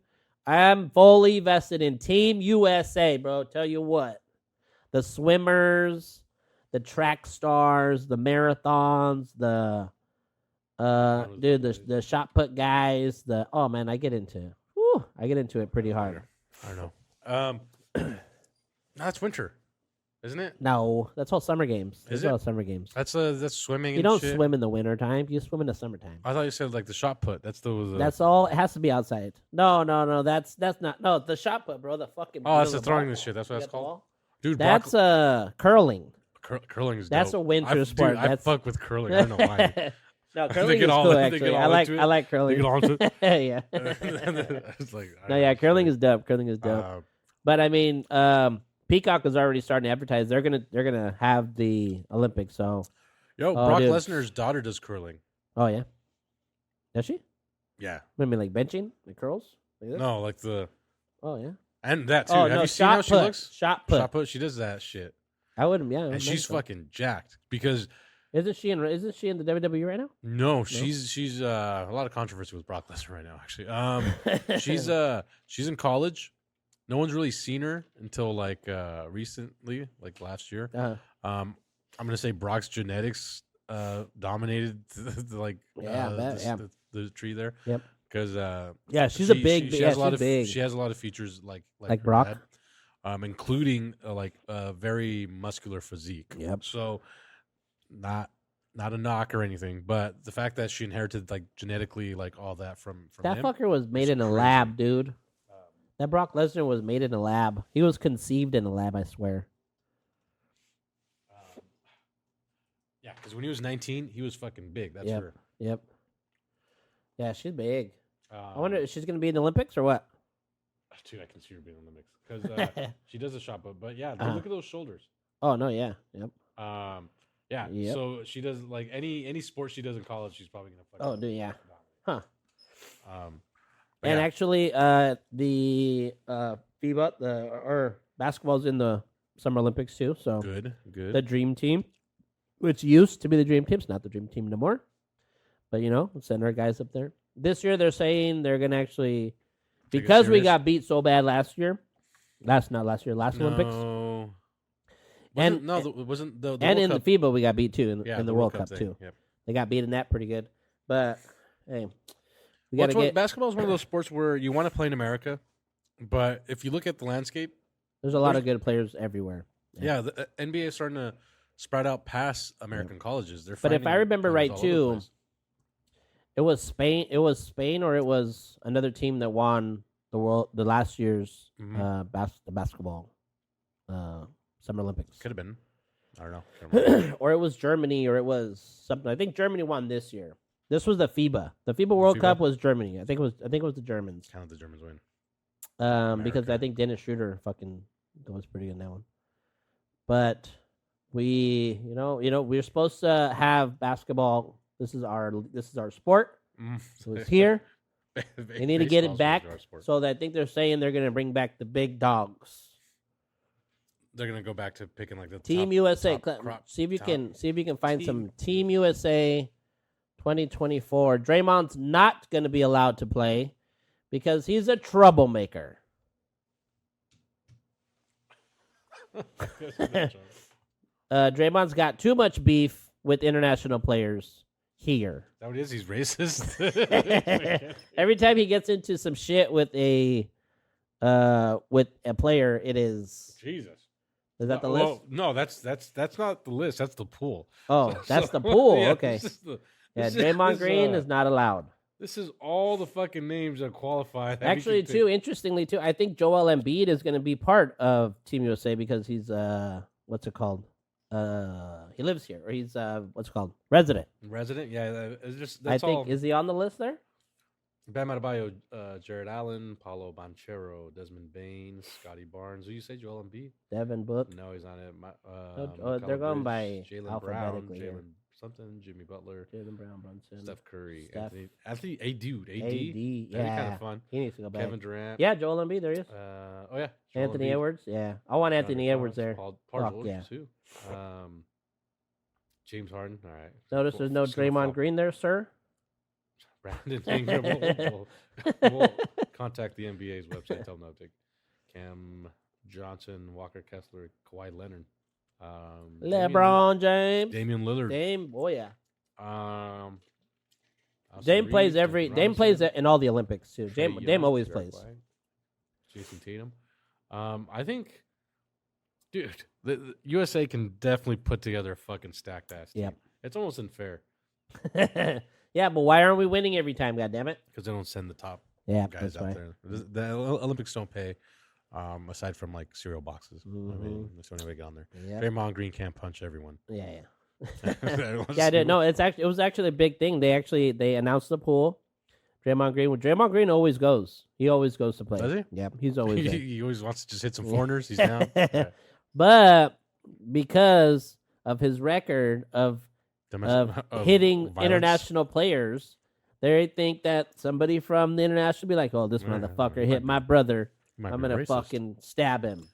S1: I'm fully vested in Team USA, bro. Tell you what, the swimmers, the track stars, the marathons, the the shot put guys. Oh man, I get into it pretty hard.
S2: I don't know. No, it's winter, isn't it?
S1: No, that's all summer games.
S2: Is
S1: Those are
S2: it?
S1: all summer games.
S2: That's swimming.
S1: You
S2: and
S1: don't
S2: shit.
S1: swim in the winter time. You swim in the summertime.
S2: I thought you said like the shot put. That's
S1: That's all. It has to be outside. No. That's not. No, the shot put, bro. The fucking.
S2: Oh, that's
S1: the
S2: the throwing
S1: ball.
S2: this shit. That's what
S1: You
S2: it's
S1: got the
S2: called.
S1: ball?
S2: Dude,
S1: That's curling.
S2: curling is
S1: that's
S2: dope.
S1: a winter sport.
S2: Dude, I
S1: That's-
S2: fuck with curling. I don't know why.
S1: No,
S2: They
S1: curling
S2: get
S1: is
S2: all-
S1: cool.
S2: they
S1: Actually,
S2: get
S1: I
S2: all
S1: like
S2: into it?
S1: I like
S2: They
S1: curling.
S2: get onto it.
S1: Yeah.
S2: It's like,
S1: No, yeah, curling is dope. Curling is dope. But I mean, Peacock is already starting to advertise. They're gonna have the Olympics. So,
S2: Yo,
S1: Oh,
S2: Brock
S1: dude.
S2: Lesnar's daughter does curling.
S1: oh yeah, does she?
S2: Yeah.
S1: I mean, like benching, like curls. Like this?
S2: No, like
S1: Oh yeah.
S2: and that too.
S1: Oh
S2: Have
S1: no,
S2: you seen how
S1: shot
S2: she
S1: put.
S2: looks?
S1: Shot put.
S2: Shot put. She does that shit,
S1: I wouldn't. Yeah. I
S2: and
S1: would
S2: she's
S1: think so.
S2: fucking jacked because
S1: Isn't she in the WWE right now?
S2: no, she's a lot of controversy with Brock Lesnar right now. Actually, she's in college. No one's really seen her until like recently, like last year.
S1: Uh,
S2: I'm gonna say Brock's genetics dominated
S1: Yeah, I bet, yeah.
S2: the tree there.
S1: Yep.
S2: Because
S1: yeah, she's a big.
S2: She
S1: yeah,
S2: has a lot
S1: she's
S2: of
S1: big.
S2: she has a lot of features like
S1: Like
S2: her
S1: Brock?
S2: dad, including like a very muscular physique.
S1: Yep.
S2: So not a knock or anything, but the fact that she inherited like genetically like all that from
S1: That
S2: him.
S1: fucker was made
S2: It's
S1: in a
S2: crazy.
S1: lab, dude. That Brock Lesnar was made in a lab. He was conceived in a lab, I swear.
S2: Yeah, because when he was 19, he was fucking big. That's
S1: Yep.
S2: her.
S1: Yep. Yeah, she's big. I
S2: Um,
S1: wonder if she's gonna be in the Olympics or what?
S2: Dude, I can see her being in the mix because she does a shot put. But yeah, dude,
S1: Uh-huh.
S2: look at those shoulders.
S1: Oh no, yeah, yep.
S2: Yeah.
S1: Yep.
S2: So she does like any sport she does in college, she's probably gonna. Fucking
S1: Oh, dude, yeah.
S2: dominate.
S1: Huh.
S2: But
S1: And
S2: yeah.
S1: actually, the FIBA, or basketball's in the Summer Olympics too. So
S2: Good.
S1: the Dream Team, which used to be the Dream Team, it's not the Dream Team no more. But let's send our guys up there. this year they're saying they're gonna actually
S2: Take it
S1: because we
S2: serious?
S1: got beat so bad last year. Last Olympics.
S2: No.
S1: And-
S2: Wasn't the
S1: And
S2: World
S1: in
S2: Cup,
S1: the FIBA we got beat too
S2: yeah,
S1: in the World Cup
S2: thing,
S1: too.
S2: Yep.
S1: They got beat in that pretty good. But hey, we gotta get
S2: Basketball is one of those sports where you want to play in America, but if you look at the landscape,
S1: there's a lot
S2: there's-
S1: of good players everywhere.
S2: yeah, the NBA is starting to spread out past American colleges. They're
S1: But if I
S2: finding
S1: remember
S2: players
S1: right,
S2: all over the
S1: too,
S2: place.
S1: It was Spain or it was another team that won the last year's
S2: Mhm.
S1: the basketball Summer Olympics.
S2: Could have been. I don't know. Can't remember.
S1: Or it was Germany or it was something. I think Germany won this year. This was the FIBA. The FIBA World
S2: FIBA?
S1: Cup was Germany. I think it was the Germans.
S2: Count the Germans win.
S1: Because I
S2: America.
S1: think Dennis Schroeder fucking was pretty good in that one. But we, we're supposed to have basketball. This is our sport. So it's here. They need to get it back. So that I think they're saying they're going to bring back the big dogs.
S2: They're gonna go back to picking like the
S1: Team
S2: top,
S1: USA.
S2: top crop-
S1: see if you
S2: top
S1: can find
S2: team.
S1: some Team USA 2024. Draymond's not going to be allowed to play because he's a troublemaker. Draymond's got too much beef with international players here.
S2: That what it is? He's racist.
S1: Every time he gets into some shit with a player, it is.
S2: Jesus.
S1: Is that the
S2: Well,
S1: list?
S2: no, that's not the list. That's the pool.
S1: Oh, that's
S2: So-
S1: the pool.
S2: yeah,
S1: Okay. Yeah, Draymond Green is not allowed.
S2: This is all the fucking names that qualify. that he
S1: Actually,
S2: can
S1: too,
S2: pick.
S1: interestingly, too, I think Joel Embiid is going to be part of Team USA because he's what's it called? He lives here, or he's what's it called? Resident.
S2: Resident. Yeah, it's just
S1: I
S2: that's
S1: think
S2: all.
S1: is he on the list there?
S2: Bam Adebayo, Jared Allen, Paulo Banchero, Desmond Bain, Scotty Barnes. Who you say? Joel Embiid?
S1: Devin Book.
S2: No, he's on it.
S1: They're going
S2: Mikal
S1: by
S2: Bridges, Jalen Brown,
S1: alphabetically here.
S2: Jalen something, Jimmy Butler,
S1: Jalen Brown, Brunson,
S2: Steph Curry,
S1: Steph.
S2: Anthony, AD,
S1: AD.
S2: That'd be kind
S1: Yeah,
S2: of fun.
S1: he needs to go back.
S2: Kevin Durant.
S1: Yeah, Joel Embiid. There he is.
S2: Oh yeah. Joel
S1: Anthony
S2: Embiid,
S1: Edwards. Yeah, I want Anthony
S2: Johnny
S1: Edwards
S2: Fox,
S1: there.
S2: Paul
S1: Fuck,
S2: George
S1: yeah.
S2: too. James Harden. All right.
S1: Notice there's no Draymond Green there, sir.
S2: Brandon Ingram. We'll contact the NBA's website. Tell them to take Cam Johnson, Walker Kessler, Kawhi Leonard,
S1: LeBron James.
S2: Damian Lillard.
S1: Dame. Oh yeah.
S2: Austin
S1: Dame plays
S2: Reeves,
S1: Dame plays in all the Olympics too.
S2: Trae
S1: Dame
S2: Young,
S1: always
S2: Derek
S1: plays.
S2: White, Jason Tatum. I think, dude, the USA can definitely put together a fucking stacked ass team.
S1: Yep.
S2: It's almost unfair
S1: Yeah, but why aren't we winning every time? God damn it!
S2: because they don't send the top
S1: Yeah,
S2: guys
S1: that's
S2: out
S1: why.
S2: there. The Olympics don't pay, aside from like cereal boxes. I mean,
S1: Mhm.
S2: that's the only way to get on there.
S1: Yeah,
S2: Draymond Green can't punch everyone.
S1: yeah.
S2: Everyone's-
S1: Yeah, I did. No, it was actually a big thing. They announced the pool. Draymond Green always goes. He always goes to play.
S2: Does he?
S1: Yeah, he's always there.
S2: he always wants to just hit some foreigners. He's down. Yeah.
S1: But because of his record of
S2: Of
S1: hitting
S2: violence.
S1: international players, they think that somebody from the international be like, "Oh, this
S2: Yeah,
S1: motherfucker
S2: might
S1: hit
S2: be-
S1: my brother.
S2: He might
S1: I'm
S2: be
S1: gonna
S2: racist.
S1: fucking stab him."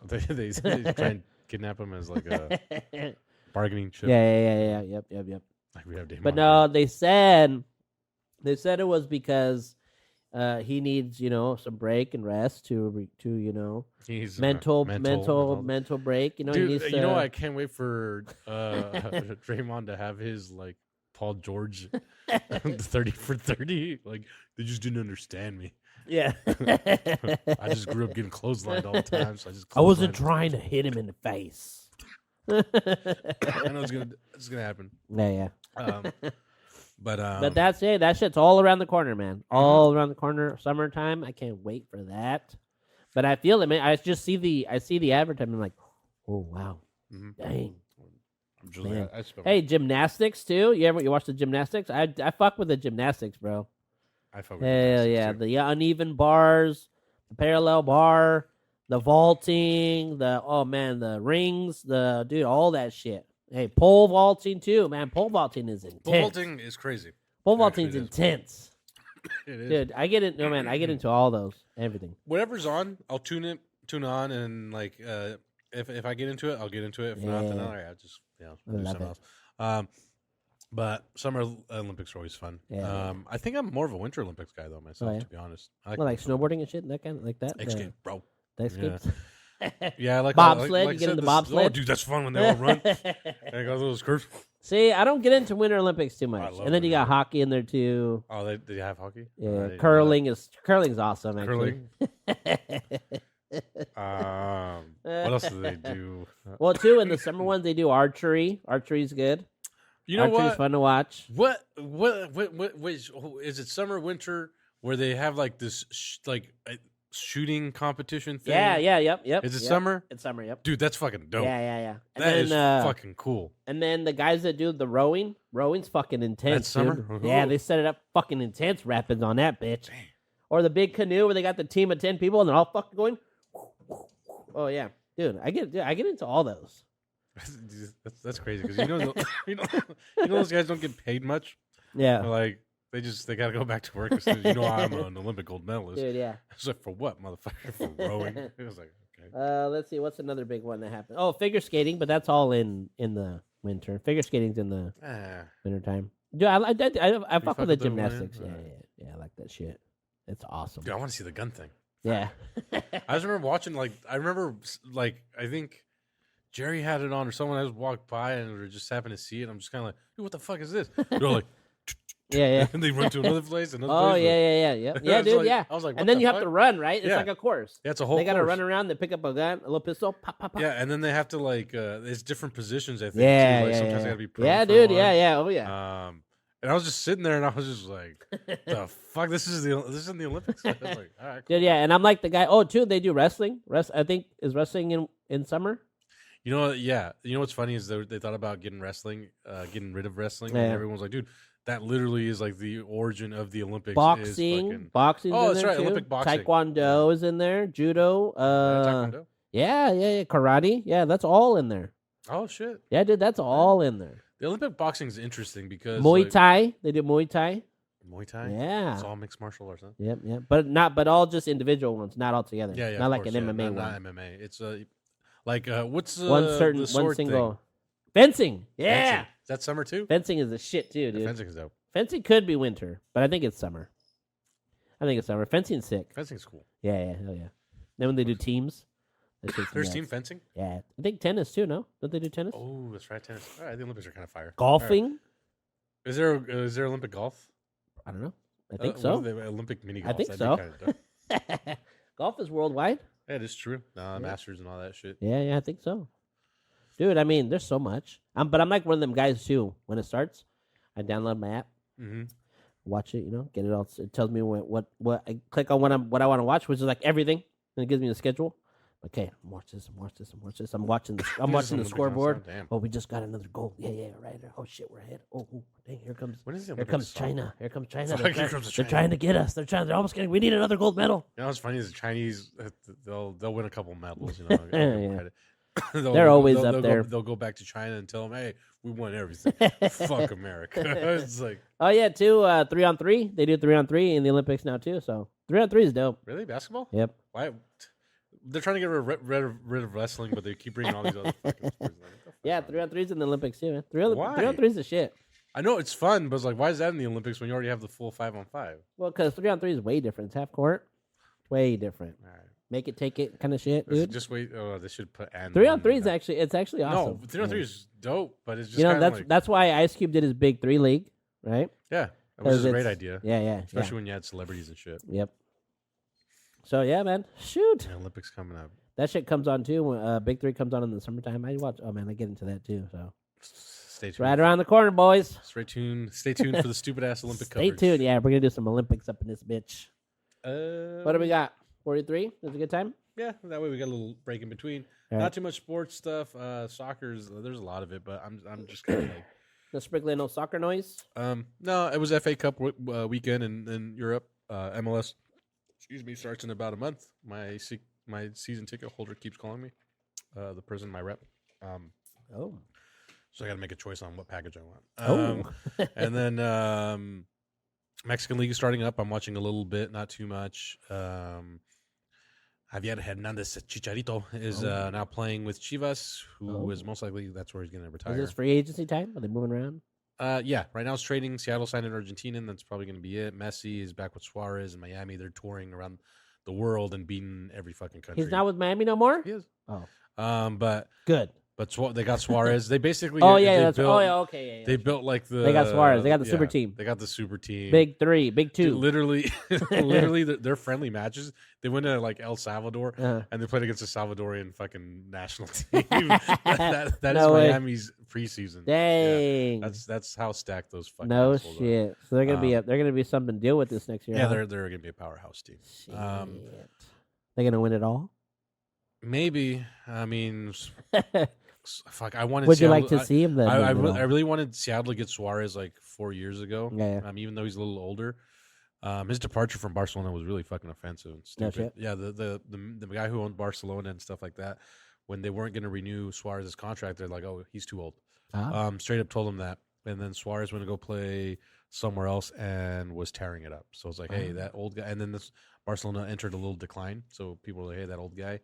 S2: they try and kidnap him as like a
S1: yeah,
S2: bargaining chip.
S1: Yep.
S2: Like we have Damon
S1: But
S2: Green.
S1: no, they said it was because he needs, some break and rest to
S2: He's
S1: mental
S2: mental.
S1: break. He
S2: Dude,
S1: needs to,
S2: I can't wait for Draymond to have his like Paul George 30 for 30. Like they just didn't understand me.
S1: yeah.
S2: I just grew up getting clotheslined all the time, so
S1: I wasn't
S2: clotheslined.
S1: trying to hit him in the face.
S2: I know it's gonna happen.
S1: Yeah.
S2: But
S1: But that's it. That shit's all around the corner, man. All around the corner. Summertime. I can't wait for that. But I feel it, man. I see the advertisement like, oh wow,
S2: Mhm.
S1: dang.
S2: I'm just
S1: Man.
S2: like, I spent-
S1: Hey, gymnastics too. You watch the gymnastics? I fuck with the gymnastics, bro.
S2: I felt with
S1: Hell
S2: gymnastics,
S1: yeah,
S2: too.
S1: the uneven bars, the parallel bar, the vaulting, the rings, all that shit. Hey, pole vaulting too, man. Pole vaulting is intense.
S2: Pole vaulting is crazy.
S1: Pole
S2: Actually,
S1: vaulting's
S2: it is.
S1: intense,
S2: It is.
S1: dude. I get it. No man, I get into all those, everything.
S2: Whatever's on, I'll tune on, and like if I get into it, I'll get into it. If not, then
S1: Yeah.
S2: all right, I'll just
S1: I
S2: do
S1: love
S2: something
S1: it.
S2: else. But Summer Olympics are always fun.
S1: Yeah.
S2: I think I'm more of a Winter Olympics guy though myself,
S1: yeah?
S2: to be honest. I
S1: Well, like
S2: Winter
S1: snowboarding and shit, that kind of like that.
S2: X Games, bro.
S1: The X Games.
S2: Yeah, I like
S1: Bobsled,
S2: Like
S1: you
S2: I
S1: get
S2: said,
S1: into
S2: Oh,
S1: bobsled?
S2: dude, that's fun when they all run. They got those curves.
S1: See, I don't get into Winter Olympics too much,
S2: love
S1: and then you got
S2: Winter
S1: hockey in there too.
S2: Oh, they have hockey. I
S1: Yeah,
S2: didn't know
S1: curling's awesome.
S2: that.
S1: Actually.
S2: Curling. What else do they do?
S1: Well, too, in the summer ones they do archery. Archery's good.
S2: You know
S1: Archery's
S2: what?
S1: fun to watch.
S2: What is it? Summer, winter, where they have like this shooting competition thing?
S1: Yep.
S2: Is it
S1: yep.
S2: summer?
S1: It's summer. Yep.
S2: Dude, that's fucking dope.
S1: Yeah. And
S2: That
S1: then,
S2: is fucking cool.
S1: And then the guys that do the rowing's fucking intense.
S2: That's summer?
S1: Dude. Yeah, they set it up fucking intense rapids on that bitch.
S2: Damn.
S1: Or the big canoe where they got the team of 10 people and they're all fucking going. Oh yeah, dude, I get into all those.
S2: That's crazy because you know those guys don't get paid much.
S1: Yeah,
S2: Like they gotta go back to work as soon as I'm an Olympic gold medalist.
S1: dude, yeah.
S2: I was like, for what, motherfucker? For rowing? It was like, okay.
S1: Let's see, what's another big one that happened? Oh, figure skating, but that's all in the winter. Figure skating's in the winter time. Dude, I fuck
S2: fuck
S1: with the
S2: with the winter?
S1: gymnastics.
S2: Alright.
S1: Yeah, I like that shit. It's awesome.
S2: Dude, I want to see the gun thing.
S1: Yeah.
S2: I just remember watching, I think Jerry had it on or someone else walked by and we just happened to see it. I'm just kind of like, dude, what the fuck is this? They're like,
S1: yeah.
S2: and they run to another place. Another
S1: Oh
S2: place.
S1: yeah. Yeah,
S2: It's
S1: dude,
S2: like-
S1: yeah.
S2: I was like, what
S1: And then
S2: the
S1: you have
S2: fuck?
S1: to run, right? It's
S2: Yeah.
S1: like a course.
S2: Yeah, it's a whole
S1: They got to
S2: course.
S1: run around. They pick up a gun, a little pistol, pop, pop, pop.
S2: Yeah, and then they have to it's different positions. I think.
S1: Yeah,
S2: too. Like,
S1: yeah,
S2: sometimes
S1: yeah.
S2: they gotta be prone
S1: Yeah,
S2: for
S1: dude.
S2: one.
S1: Yeah. Oh yeah.
S2: And I was just sitting there, and I was just like, "The fuck! This is in the Olympics." I was like, all right, cool.
S1: Dude, yeah, and I'm like the guy. Oh, too, they do wrestling. I think is wrestling in summer.
S2: You know, yeah. You know what's funny is they thought about getting rid of wrestling,
S1: Yeah.
S2: and everyone's like, "Dude, that literally is like the origin of the Olympics." Is
S1: Boxing, boxing's
S2: Oh,
S1: in
S2: that's
S1: there
S2: right,
S1: too.
S2: Olympic boxing.
S1: Taekwondo is in there. Judo.
S2: Taekwondo.
S1: Yeah. Karate. Yeah, that's all in there.
S2: Oh shit!
S1: Yeah, dude, that's all in there.
S2: The Olympic boxing is interesting because
S1: Muay Thai. They do Muay Thai.
S2: Muay Thai.
S1: Yeah.
S2: It's all mixed martial arts, huh?
S1: Yep. But all just individual ones, not all together.
S2: Yeah,
S1: Not
S2: of
S1: like
S2: course,
S1: an
S2: yeah.
S1: MMA one.
S2: Not MMA. It's what's
S1: One
S2: sword
S1: single.
S2: thing?
S1: Fencing. Yeah.
S2: Fencing. Is that summer too?
S1: Fencing is the shit too,
S2: Yeah,
S1: dude.
S2: fencing is dope.
S1: Fencing could be winter, but I think it's summer. Fencing's sick.
S2: Fencing's cool.
S1: Yeah, hell yeah. Then when they do teams, that shit's
S2: There's
S1: nuts.
S2: team fencing.
S1: Yeah, I think tennis too. No, don't they do tennis?
S2: Oh, that's right, tennis. All right, the Olympics are kind of fire.
S1: Golfing?
S2: All right. Is there Olympic golf?
S1: I don't know. I think
S2: What
S1: so.
S2: are they, Olympic mini golf.
S1: I think
S2: That'd be
S1: so.
S2: kinda dope.
S1: Golf is worldwide.
S2: Yeah, it is true. Masters and all that shit.
S1: Yeah, I think so. Dude, I mean, there's so much. But I'm like one of them guys too. When it starts, I download my app,
S2: Mm-hmm.
S1: watch it. Get it all. It tells me what I click on what I want to watch, which is like everything, and it gives me the schedule. Okay, I'm watching this. I'm watching the scoreboard.
S2: Damn.
S1: Oh, we just got another goal. Yeah, right. Oh shit, we're ahead. Oh, dang, here comes
S2: When is the
S1: here
S2: Olympics
S1: comes
S2: start?
S1: China. Here comes China.
S2: Fuck, here comes
S1: They're
S2: China.
S1: trying to get us. They're almost getting. We need another gold medal.
S2: You know what's funny is the Chinese, they'll win a couple medals. I'll give them
S1: Yeah.
S2: credit.
S1: They're always up
S2: they'll
S1: there.
S2: They'll go back to China and tell them, "Hey, we won everything. Fuck America." It's like,
S1: Oh yeah, too. 3-on-3. They do 3-on-3 in the Olympics now too. So 3-on-3 is dope.
S2: really, basketball?
S1: Yep.
S2: Why? They're trying to get rid of wrestling, but they keep bringing all these other fucking sports. Like, what the fuck's
S1: Yeah,
S2: wrong?
S1: 3-on-3 is in the Olympics too, man.
S2: Why?
S1: 3-on-3 is the shit.
S2: I know it's fun, but it's like, why is that in the Olympics when you already have the full 5-on-5?
S1: Well, because 3-on-3 is way different. It's half court. Way different.
S2: All right.
S1: Make it, take it kind of shit,
S2: Let's
S1: dude.
S2: just wait. Oh, they should put and
S1: 3-on-3 is
S2: one.
S1: actually awesome.
S2: No, 3-on-3
S1: Yeah.
S2: is dope, but it's just
S1: You know,
S2: kinda like,
S1: that's why Ice Cube did his big 3 league, right?
S2: yeah, it was
S1: 'Cause
S2: a great
S1: it's-
S2: idea,
S1: Yeah.
S2: especially when you had celebrities and shit.
S1: Yep. So yeah, man. Shoot.
S2: The Olympics coming up.
S1: That shit comes on too. When Big 3 comes on in the summertime. I watch. Oh man, I get into that too. So
S2: Stay tuned.
S1: it's right around the corner, boys.
S2: Stay tuned. Stay tuned for the stupid ass Olympic
S1: Stay
S2: coverage.
S1: tuned. Yeah, we're gonna do some Olympics up in this bitch. What do we
S2: got?
S1: got? 43. Is it a good time?
S2: Yeah, that way we got a little break in between.
S1: All right.
S2: Not too much sports stuff. Soccer's there's a lot of it, but I'm just kind of like.
S1: No sprinkling, no soccer noise.
S2: No, it was FA Cup weekend in Europe. MLS, excuse me, starts in about a month. My season ticket holder keeps calling me. The person, my rep.
S1: Oh.
S2: So I got to make a choice on what package I want. And then Mexican League is starting up. I'm watching a little bit, not too much. Javier Hernandez Chicharito is now playing with Chivas, who is most likely that's where he's going to retire.
S1: Is this free agency time? Are they moving around?
S2: Yeah, right now it's trading. Seattle signed an Argentinian. That's probably going to be it. Messi is back with Suarez in Miami. They're touring around the world and beating every fucking country.
S1: He's not with Miami no more.
S2: He is.
S1: Oh,
S2: But
S1: good.
S2: they got Suarez. They basically.
S1: Oh yeah,
S2: they
S1: that's.
S2: built,
S1: Oh yeah, okay. Yeah, yeah.
S2: They built like the.
S1: They got Suarez. They got the super
S2: yeah,
S1: team.
S2: They got the super team.
S1: Big 3, big 2.
S2: Dude, literally, literally, their friendly matches. They went to like El Salvador
S1: Uh-huh.
S2: and they played against the Salvadorian fucking national team. that is
S1: No way.
S2: Miami's preseason.
S1: Dang.
S2: Yeah, that's how stacked those fucking.
S1: No
S2: assholes are.
S1: shit. So they're gonna be they're gonna be something to deal with this next year.
S2: Yeah,
S1: huh?
S2: they're gonna be a powerhouse team.
S1: Shit. They're gonna win it all.
S2: Maybe. I mean, fuck. I wanted.
S1: Would you
S2: Seattle,
S1: like to see him then?
S2: I
S1: win it all?
S2: really wanted Seattle to get Suarez like 4 years ago.
S1: Yeah.
S2: Even though he's a little older. His departure from Barcelona was really fucking offensive and
S1: No
S2: stupid.
S1: shit.
S2: Yeah, the guy who owned Barcelona and stuff like that, when they weren't going to renew Suarez's contract, they're like, "Oh, he's too old."
S1: Ah.
S2: Straight up told him that, and then Suarez went to go play somewhere else and was tearing it up. So it's like, hey, that old guy. And then this Barcelona entered a little decline. So people were like, hey, that old guy,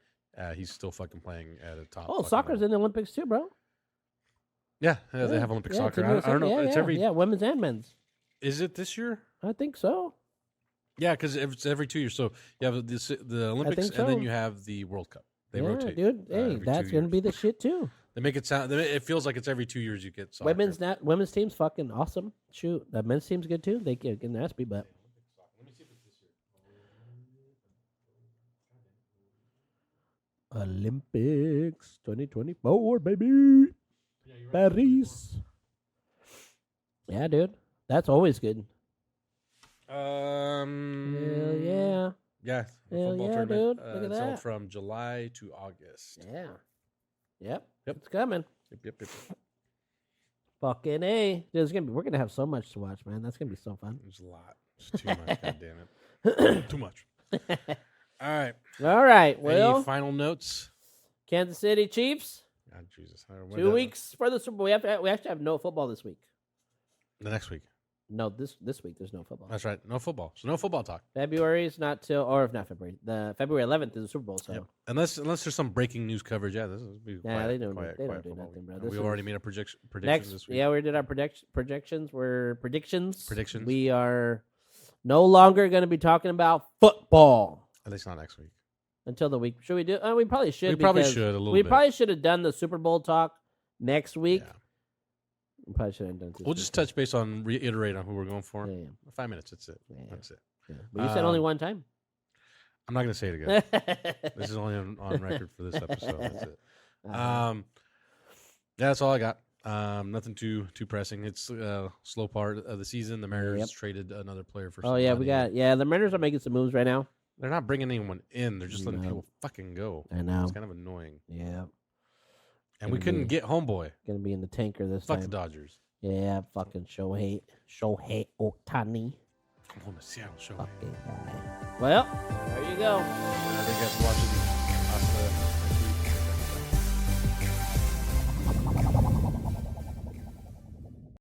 S2: he's still fucking playing at a top.
S1: Oh,
S2: fucking
S1: soccer's
S2: level.
S1: in the Olympics too, bro.
S2: Yeah, they have Olympic soccer.
S1: it's
S2: I don't know.
S1: Yeah,
S2: It's
S1: yeah,
S2: every.
S1: yeah, women's and men's.
S2: Is it this year?
S1: I think so.
S2: Yeah, because it's every 2 years. So you have the Olympics,
S1: think
S2: and then
S1: so.
S2: you have the World Cup. They
S1: yeah,
S2: rotate,
S1: dude. Hey,
S2: every
S1: that's
S2: 2
S1: gonna
S2: years.
S1: be the shit too.
S2: They make it sound. It feels like it's every 2 years you get soccer.
S1: Women's team's fucking awesome. Shoot, the men's team's good too. They get nasty, but Olympics 2024, baby. Paris. Yeah, dude. That's always good. Hell yeah.
S2: Yeah, the
S1: Hell
S2: football
S1: yeah,
S2: tournament.
S1: dude. Look at
S2: it's held
S1: that.
S2: from July to August.
S1: Yeah. Yep.
S2: Yep.
S1: It's coming.
S2: Yep.
S1: Fucking A. Dude, we're gonna have so much to watch, man. That's gonna be so fun.
S2: There's a lot. It's too much. God damn it. Too much. All right.
S1: All right.
S2: Any
S1: Well,
S2: final notes?
S1: Kansas City Chiefs.
S2: God, Jesus.
S1: 2 weeks for the Super Bowl. We actually have no football this week.
S2: The next week.
S1: No, this week there's no football.
S2: That's right. No football. So no football talk.
S1: February's not till, or if not February, the February 11th is the Super Bowl. So
S2: Yep. Unless there's some breaking news coverage. Yeah, this is be
S1: Yeah,
S2: quiet,
S1: they don't do-
S2: quiet,
S1: they don't
S2: quiet
S1: do
S2: football
S1: nothing,
S2: week.
S1: bro.
S2: And
S1: This
S2: we've
S1: is-
S2: already made our predictions
S1: next,
S2: this week.
S1: yeah, we did our predictions. Predictions.
S2: Predictions.
S1: We are no longer going to be talking about football
S2: At least not next week.
S1: until the week. Should we do? We probably should.
S2: We probably
S1: because
S2: should a little
S1: We
S2: bit.
S1: probably should have done the Super Bowl talk next week.
S2: Yeah.
S1: We probably should have done. This
S2: We'll just
S1: week.
S2: touch base on reiterate on who we're going for.
S1: Yeah,
S2: 5 minutes. That's it.
S1: yeah,
S2: That's it.
S1: yeah. But you said only
S2: Um,
S1: one time.
S2: I'm not gonna say it again. This is only on record for this episode. That's it. Yeah, that's all I got. Nothing too pressing. It's slow part of the season. The Mariners
S1: Yep.
S2: traded another player for.
S1: Oh
S2: some
S1: yeah,
S2: money.
S1: we got the Mariners are making some moves right now.
S2: They're not bringing anyone in. They're just letting
S1: No.
S2: people fucking go.
S1: I know.
S2: It's kind of annoying.
S1: Yeah,
S2: And we
S1: Gonna
S2: couldn't
S1: be-
S2: get homeboy.
S1: gonna be in the tanker this
S2: Fuck the
S1: time.
S2: Dodgers.
S1: Yeah, fucking Shohei Ohtani.
S2: I'm on the Seattle show.
S1: Fucking guy. Well, there you go.
S2: I think that's watching